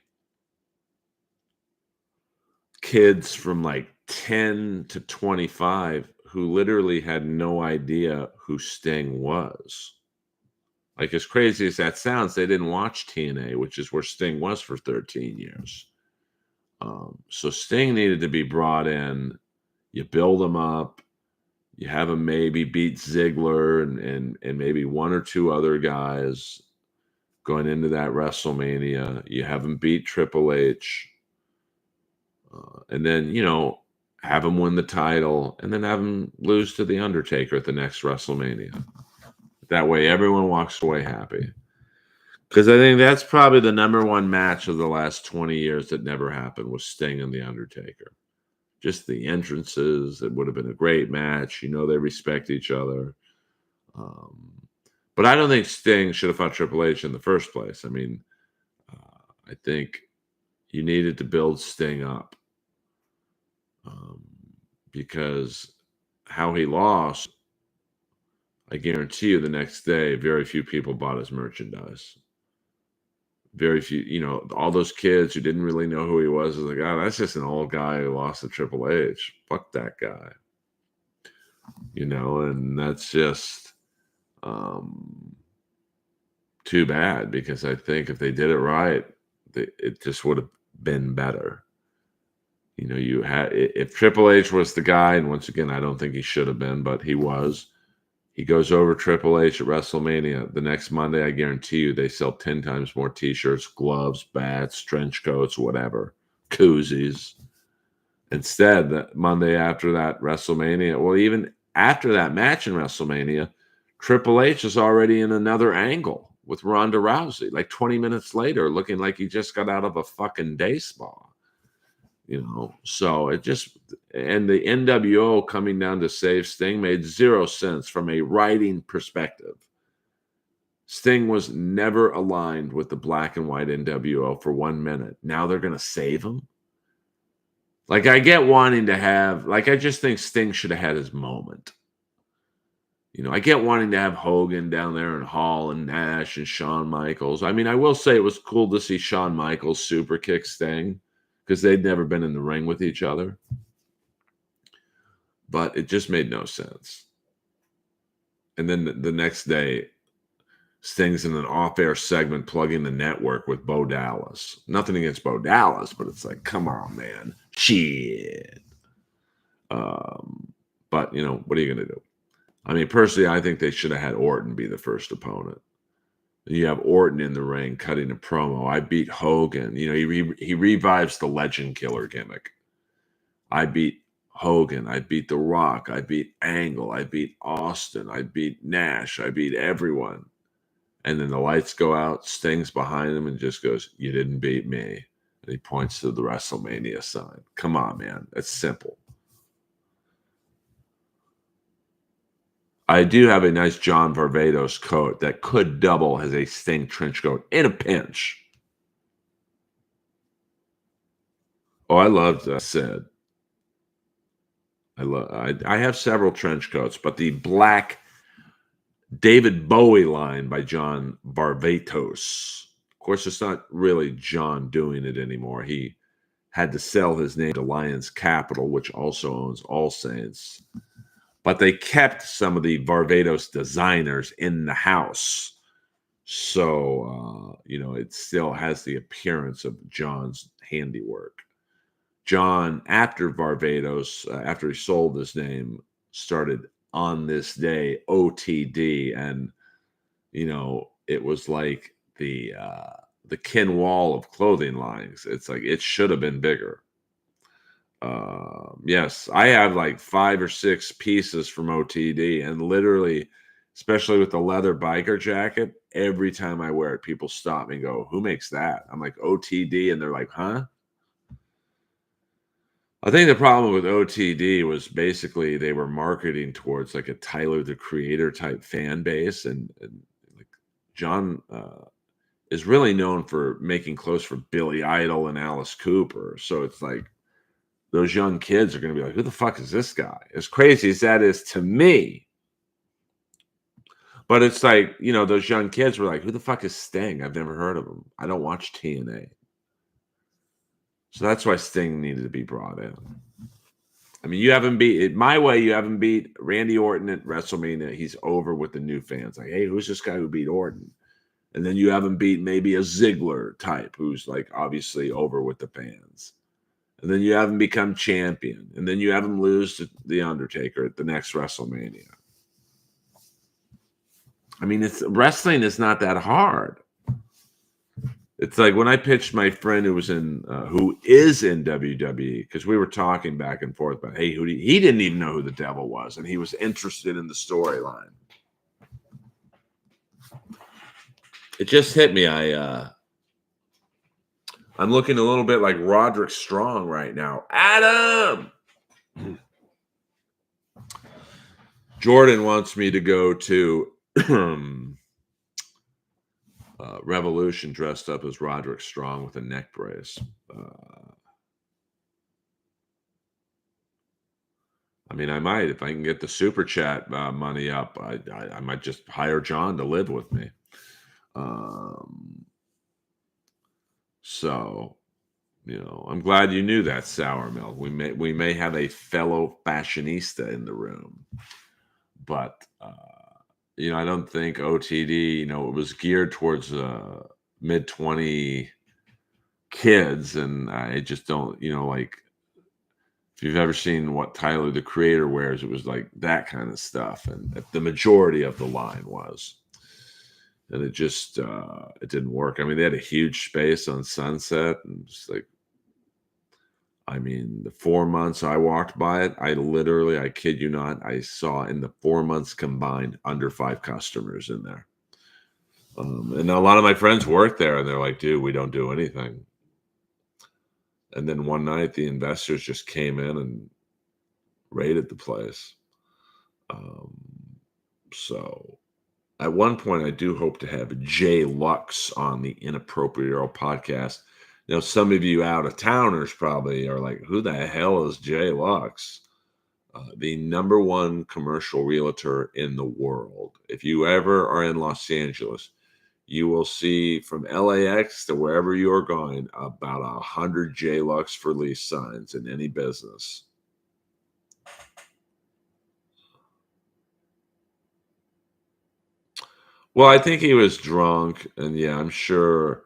kids from like 10 to 25, who literally had no idea who Sting was. Like, as crazy as that sounds, they didn't watch TNA, which is where Sting was for 13 years. So Sting needed to be brought in. You build him up. You have him maybe beat Ziggler and maybe one or two other guys going into that WrestleMania. You have him beat Triple H. And then, have him win the title and then have him lose to The Undertaker at the next WrestleMania. That way, everyone walks away happy. Because I think that's probably the number one match of the last 20 years that never happened was Sting and The Undertaker. Just the entrances. It would have been a great match. They respect each other. But I don't think Sting should have fought Triple H in the first place. I mean, I think you needed to build Sting up. Because how he lost, I guarantee you the next day, very few people bought his merchandise. Very few, all those kids who didn't really know who he was like, oh, that's just an old guy who lost to Triple H. Fuck that guy. And that's just too bad, because I think if they did it right, it just would have been better. You had, if Triple H was the guy, and once again, I don't think he should have been, but he was. He goes over Triple H at WrestleMania. The next Monday, I guarantee you, they sell 10 times more T-shirts, gloves, bats, trench coats, whatever, koozies. Instead, that Monday after that WrestleMania, well, even after that match in WrestleMania, Triple H is already in another angle with Ronda Rousey, like 20 minutes later, looking like he just got out of a fucking day spa. So it just, and the NWO coming down to save Sting made zero sense from a writing perspective. Sting was never aligned with the black and white NWO for 1 minute. Now they're going to save him? Like, I get wanting to have, like, I just think Sting should have had his moment. I get wanting to have Hogan down there and Hall and Nash and Shawn Michaels. I mean, I will say it was cool to see Shawn Michaels super kick Sting, because they'd never been in the ring with each other. But it just made no sense. And then the next day, Sting's in an off-air segment plugging the network with Bo Dallas. Nothing against Bo Dallas, but it's like, come on, man. Shit. But, what are you going to do? I mean, personally, I think they should have had Orton be the first opponent. You have Orton in the ring cutting a promo. I beat Hogan. He revives the legend killer gimmick. I beat Hogan. I beat The Rock. I beat Angle. I beat Austin. I beat Nash. I beat everyone. And then the lights go out. Sting's behind him and just goes, "You didn't beat me." And he points to the WrestleMania sign. Come on, man. That's simple. I do have a nice John Varvatos coat that could double as a Sting trench coat in a pinch. Oh, I loved Sid. I have several trench coats, but the black David Bowie line by John Varvatos. Of course, it's not really John doing it anymore. He had to sell his name to Lions Capital, which also owns All Saints. But they kept some of the Varvatos designers in the house. So, it still has the appearance of John's handiwork. John, after Varvatos, after he sold his name, started On This Day, OTD. And, it was like the Ken Wall of clothing lines. It's like, it should have been bigger. Yes, I have like 5 or 6 pieces from OTD, and literally, especially with the leather biker jacket, every time I wear it, people stop me and go, "Who makes that?" I'm like, "OTD," and they're like, "Huh?" I think the problem with OTD was basically they were marketing towards like a Tyler the Creator type fan base, and like John is really known for making clothes for Billy Idol and Alice Cooper. So it's like those young kids are going to be like, "Who the fuck is this guy?" As crazy as that is to me, but it's like those young kids were like, "Who the fuck is Sting? I've never heard of him. I don't watch TNA." So that's why Sting needed to be brought in. I mean, you haven't beat it my way. You haven't beat Randy Orton at WrestleMania. He's over with the new fans. Like, hey, who's this guy who beat Orton? And then you haven't beat maybe a Ziggler type who's like obviously over with the fans. And then you haven't become champion. And then you have him lose to The Undertaker at the next WrestleMania. I mean, wrestling is not that hard. It's like when I pitched my friend who is in WWE, because we were talking back and forth about, hey, he didn't even know who the devil was, and he was interested in the storyline. It just hit me. I'm looking a little bit like Roderick Strong right now. Adam! Jordan wants me to go to Revolution dressed up as Roderick Strong with a neck brace. I mean, I might if I can get the super chat money up. I might just hire John to live with me. So I'm glad you knew that, Sour Milk. We may have a fellow fashionista in the room, but I don't think OTD. It was geared towards mid-20 kids, and I just don't. Like if you've ever seen what Tyler the Creator wears, it was like that kind of stuff, and the majority of the line was. And it just it didn't work. I mean, they had a huge space on Sunset, and just like, I mean, the 4 months I walked by it, I kid you not, I saw in the 4 months combined under 5 customers in there. And a lot of my friends work there, and they're like, dude, we don't do anything. And then one night, the investors just came in and raided the place. So at one point, I do hope to have Jay Lux on the Inappropriate Earl podcast. Some of you out of towners probably are like, who the hell is Jay Lux? The number one commercial realtor in the world. If you ever are in Los Angeles, you will see from LAX to wherever you're going about 100 J Lux for lease signs in any business. Well, I think he was drunk, and yeah, I'm sure.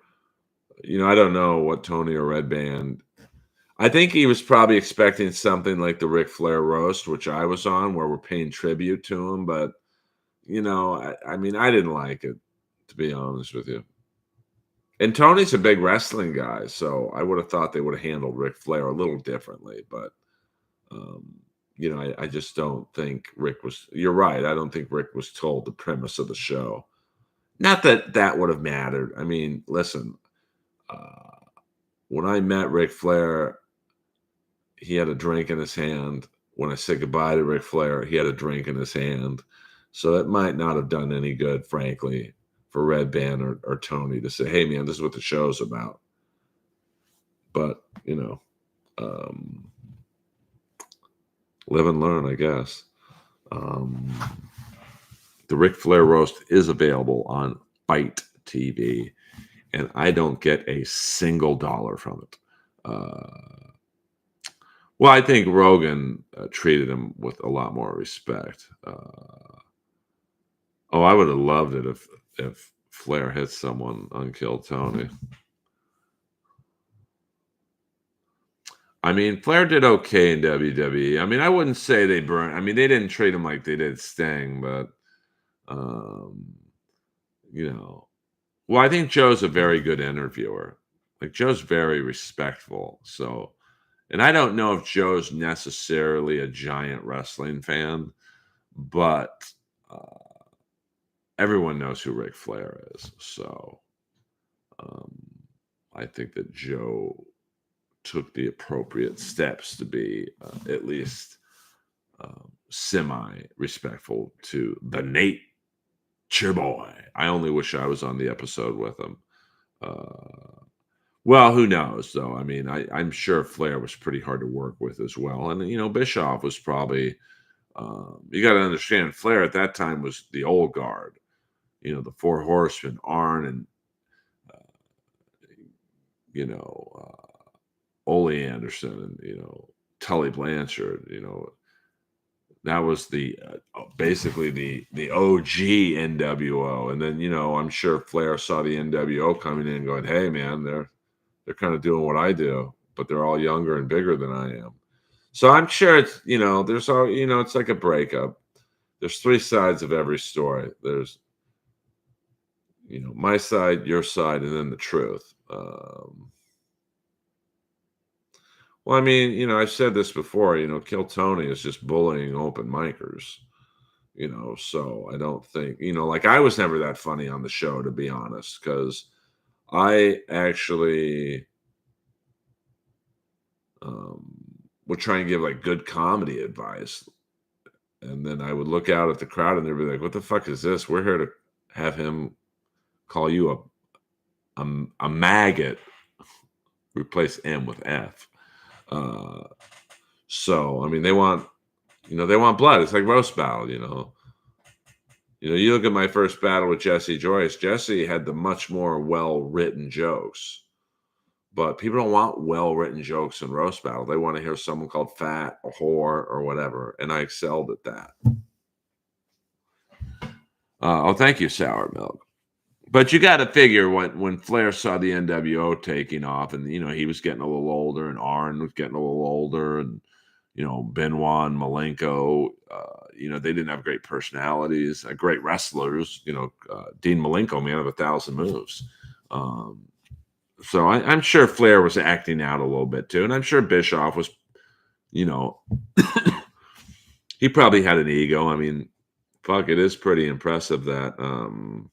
I don't know what Tony or Red Band. I think he was probably expecting something like the Ric Flair roast, which I was on, where we're paying tribute to him. But I mean, I didn't like it, to be honest with you. And Tony's a big wrestling guy, so I would have thought they would have handled Ric Flair a little differently. But um, I just don't think Rick was. You're right. I don't think Rick was told the premise of the show. Not that that would have mattered. I mean, listen. Uh, when I met Ric Flair, he had a drink in his hand. When I said goodbye to Ric Flair, he had a drink in his hand. So it might not have done any good, frankly, for Red Band or Tony to say, hey, man, this is what the show's about. But, um, live and learn, I guess. Um, the Ric Flair roast is available on Fight TV, and I don't get a single dollar from it. Well, I think Rogan treated him with a lot more respect. I would have loved it if Flair hit someone on Kill Tony. I mean, Flair did okay in WWE. I mean, I wouldn't say they burned. I mean, they didn't treat him like they did Sting, but um, you know. Well, I think Joe's a very good interviewer. Like Joe's very respectful. So, and I don't know if Joe's necessarily a giant wrestling fan, but everyone knows who Ric Flair is. So, um, I think that Joe took the appropriate steps to be at least semi respectful to the Nature Boy. I only wish I was on the episode with him. Uh, well, who knows though? I mean, I'm sure Flair was pretty hard to work with as well, and Bischoff was probably. You got to understand, Flair at that time was the old guard. The Four Horsemen, Arn and uh, you know Ole Anderson, and Tully Blanchard. That was the basically the OG NWO, and then I'm sure Flair saw the NWO coming in, going, "Hey, man, they're kind of doing what I do, but they're all younger and bigger than I am." So I'm sure it's there's all it's like a breakup. There's three sides of every story. There's my side, your side, and then the truth. Well, I mean, I've said this before. Kill Tony is just bullying open micers. So I don't think like I was never that funny on the show, to be honest, because I actually um, would try and give like good comedy advice, and then I would look out at the crowd and they'd be like, "What the fuck is this? We're here to have him call you a maggot." Replace M with F. Uh, so I mean, they want blood. It's like roast battle. You look at my first battle with Jesse Joyce. Jesse had the much more well-written jokes, but people don't want well-written jokes in roast battle. They want to hear someone called fat, a whore, or whatever. And I excelled at that. Oh, thank you, Sour Milk. But you got to figure when Flair saw the NWO taking off, and he was getting a little older, and Arn was getting a little older, and Benoit and Malenko, they didn't have great personalities, great wrestlers. Dean Malenko, man of 1,000 moves. So I'm sure Flair was acting out a little bit too, and I'm sure Bischoff was, he probably had an ego. I mean, fuck, it is pretty impressive that. Um,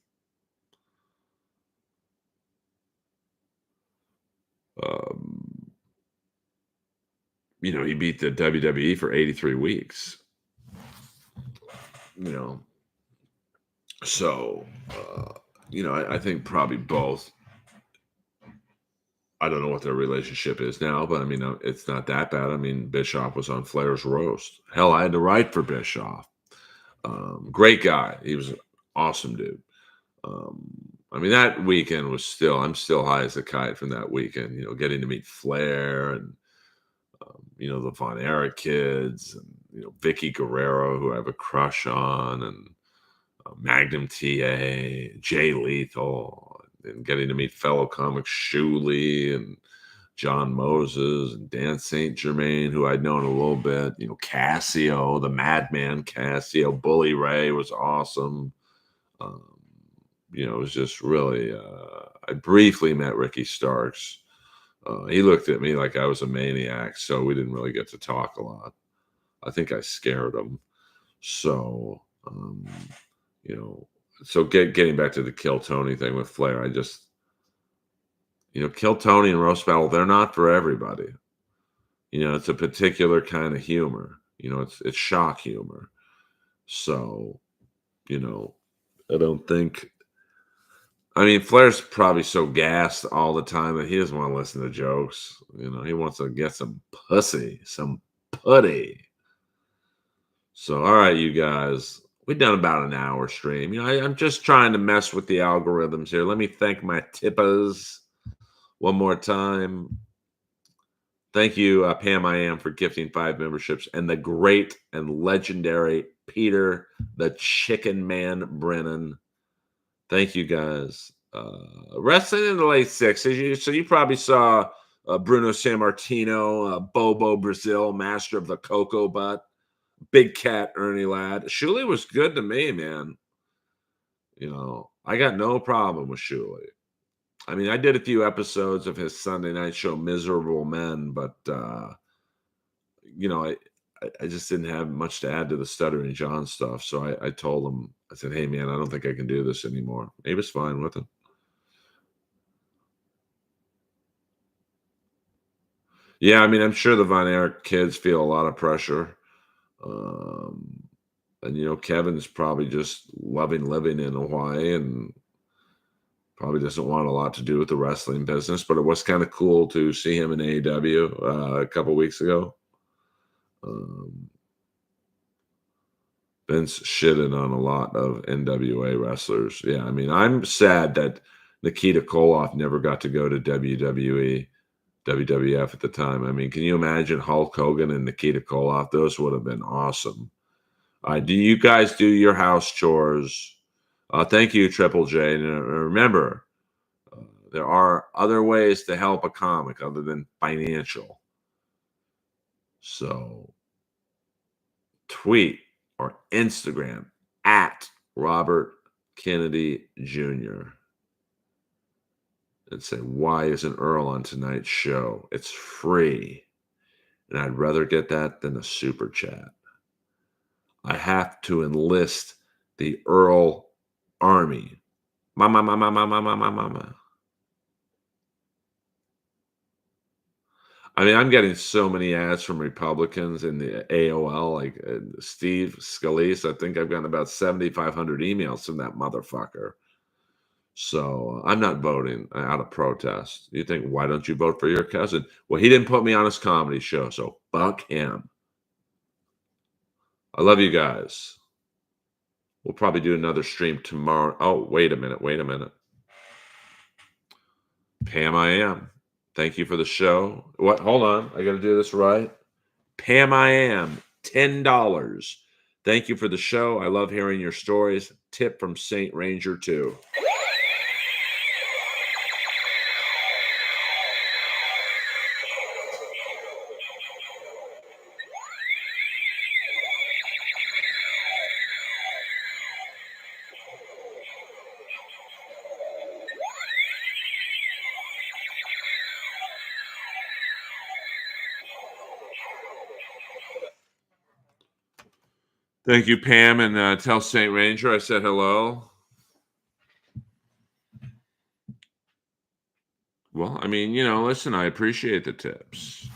he beat the WWE for 83 weeks. So, I think probably both. I don't know what their relationship is now, but I mean, it's not that bad. I mean, Bischoff was on Flair's roast. Hell, I had to write for Bischoff. Great guy. He was an awesome dude. I mean, that weekend was I'm still high as a kite from that weekend, getting to meet Flair and, the Von Erich kids, and, Vicky Guerrero, who I have a crush on, and Magnum TA, Jay Lethal, and getting to meet fellow comics Shuley and John Moses and Dan St. Germain, who I'd known a little bit, Cassio, the Madman Cassio, Bully Ray was awesome. Um, it was just really, I briefly met Ricky Starks. He looked at me like I was a maniac, so we didn't really get to talk a lot. I think I scared him. So, so getting back to the Kill Tony thing with Flair, I just, Kill Tony and Roast Battle, they're not for everybody. It's a particular kind of humor. It's shock humor. So, I don't think. I mean, Flair's probably so gassed all the time that he doesn't want to listen to jokes. He wants to get some pussy, some putty. So, all right, you guys, we've done about an hour stream. I'm just trying to mess with the algorithms here. Let me thank my tippers one more time. Thank you, Pam I Am, for gifting 5 memberships, and the great and legendary Peter, the Chicken Man Brennan. Thank you, guys. Wrestling in the late 60s. So you probably saw Bruno Sammartino, Bobo Brazil, Master of the Cocoa Butt, Big Cat Ernie Ladd. Shuley was good to me, man. I got no problem with Shuley. I mean, I did a few episodes of his Sunday night show, Miserable Men, but I just didn't have much to add to the Stuttering John stuff. So I told him, I said, "Hey, man, I don't think I can do this anymore." He was fine with it. Yeah, I mean, I'm sure the Von Erich kids feel a lot of pressure. Um, and Kevin's probably just loving living in Hawaii and probably doesn't want a lot to do with the wrestling business. But it was kind of cool to see him in AEW a couple weeks ago. Um, Vince shitted on a lot of NWA wrestlers. Yeah, I mean, I'm sad that Nikita Koloff never got to go to WWE, WWF at the time. I mean, can you imagine Hulk Hogan and Nikita Koloff? Those would have been awesome. Do you guys do your house chores? Thank you, Triple J. And remember, uh, there are other ways to help a comic other than financial. So tweet or Instagram at Robert Kennedy Jr. and say, why isn't Earl on tonight's show? It's free. And I'd rather get that than a super chat. I have to enlist the Earl army. Mama, mama, mama, mama, mama. I mean, I'm getting so many ads from Republicans in the AOL, like Steve Scalise. I think I've gotten about 7,500 emails from that motherfucker. So I'm not voting out of protest. You think, why don't you vote for your cousin? Well, he didn't put me on his comedy show, so fuck him. I love you guys. We'll probably do another stream tomorrow. Oh, wait a minute. Wait a minute. Pam, I am. Thank you for the show. What? Hold on. I got to do this right. Pam, I am. $10. Thank you for the show. I love hearing your stories. Tip from Saint Ranger, too. Thank you, Pam, and tell Saint Ranger I said hello. Well, I mean, listen, I appreciate the tips.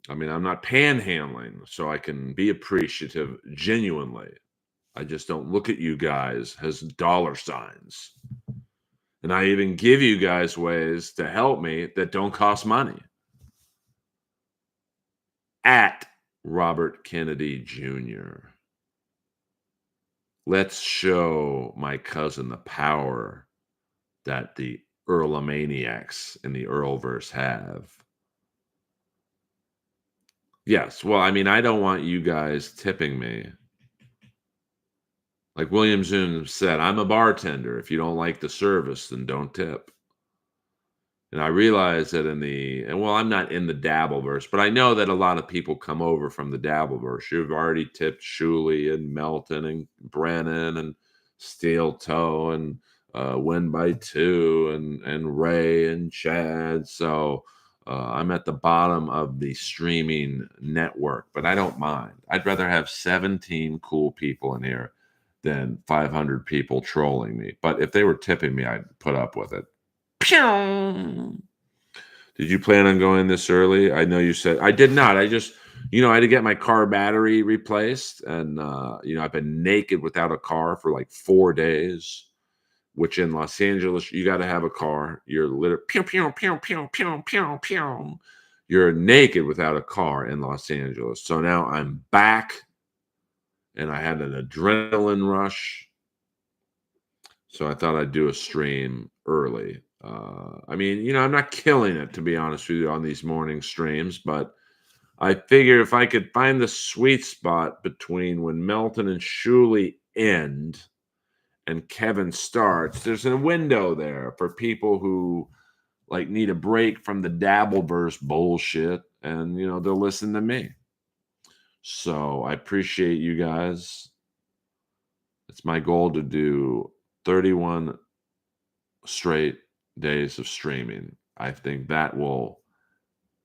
I mean, I'm not panhandling, so I can be appreciative genuinely. I just don't look at you guys as dollar signs. And I even give you guys ways to help me that don't cost money. At Robert Kennedy Jr. Let's show my cousin the power that the Earlomaniacs in the Earlverse have. Yes, well, I mean, I don't want you guys tipping me. Like William Zoom said, I'm a bartender. If you don't like the service, then don't tip. And I realize that I'm not in the Dabbleverse, but I know that a lot of people come over from the Dabbleverse. You've already tipped Shuley and Melton and Brennan and Steel Toe and Win by Two and Ray and Chad. So I'm at the bottom of the streaming network, but I don't mind. I'd rather have 17 cool people in here than 500 people trolling me. But if they were tipping me, I'd put up with it. Pew! Did you plan on going this early? I know you said I did not. I just, I had to get my car battery replaced, and I've been naked without a car for like 4 days. Which in Los Angeles, you got to have a car. You're literally pew pew pew pew pew pew pew. You're naked without a car in Los Angeles. So now I'm back, and I had an adrenaline rush. So I thought I'd do a stream early. I mean, I'm not killing it, to be honest with you, on these morning streams, but I figure if I could find the sweet spot between when Melton and Shuley end and Kevin starts, there's a window there for people who like need a break from the Dabbleverse bullshit, and they'll listen to me. So I appreciate you guys. It's my goal to do 31 straight days of streaming. I think that will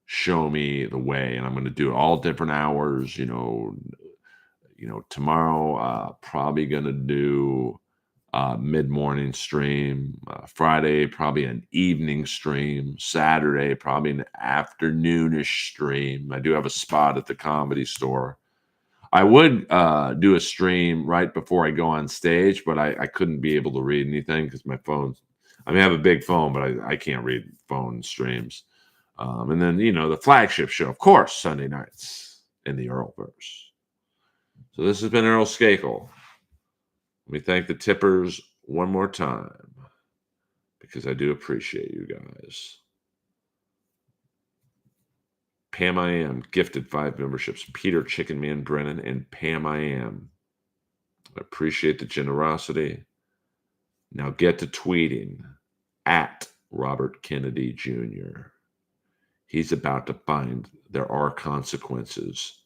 show me the way, and I'm going to do it all different hours. Tomorrow, probably going to do Mid-morning stream. Friday, probably an evening stream. Saturday, probably an afternoonish stream. I do have a spot at the Comedy Store. I would do a stream right before I go on stage, but I couldn't be able to read anything because my phone's. I mean, I have a big phone, but I can't read phone streams. And then, the flagship show, of course, Sunday nights in the Earlverse. So this has been Earl Skakel. Let me thank the tippers one more time because I do appreciate you guys. Pam I Am gifted 5 memberships. Peter Chicken Man Brennan and Pam I Am. I appreciate the generosity. Now get to tweeting at Robert Kennedy Jr. He's about to find there are consequences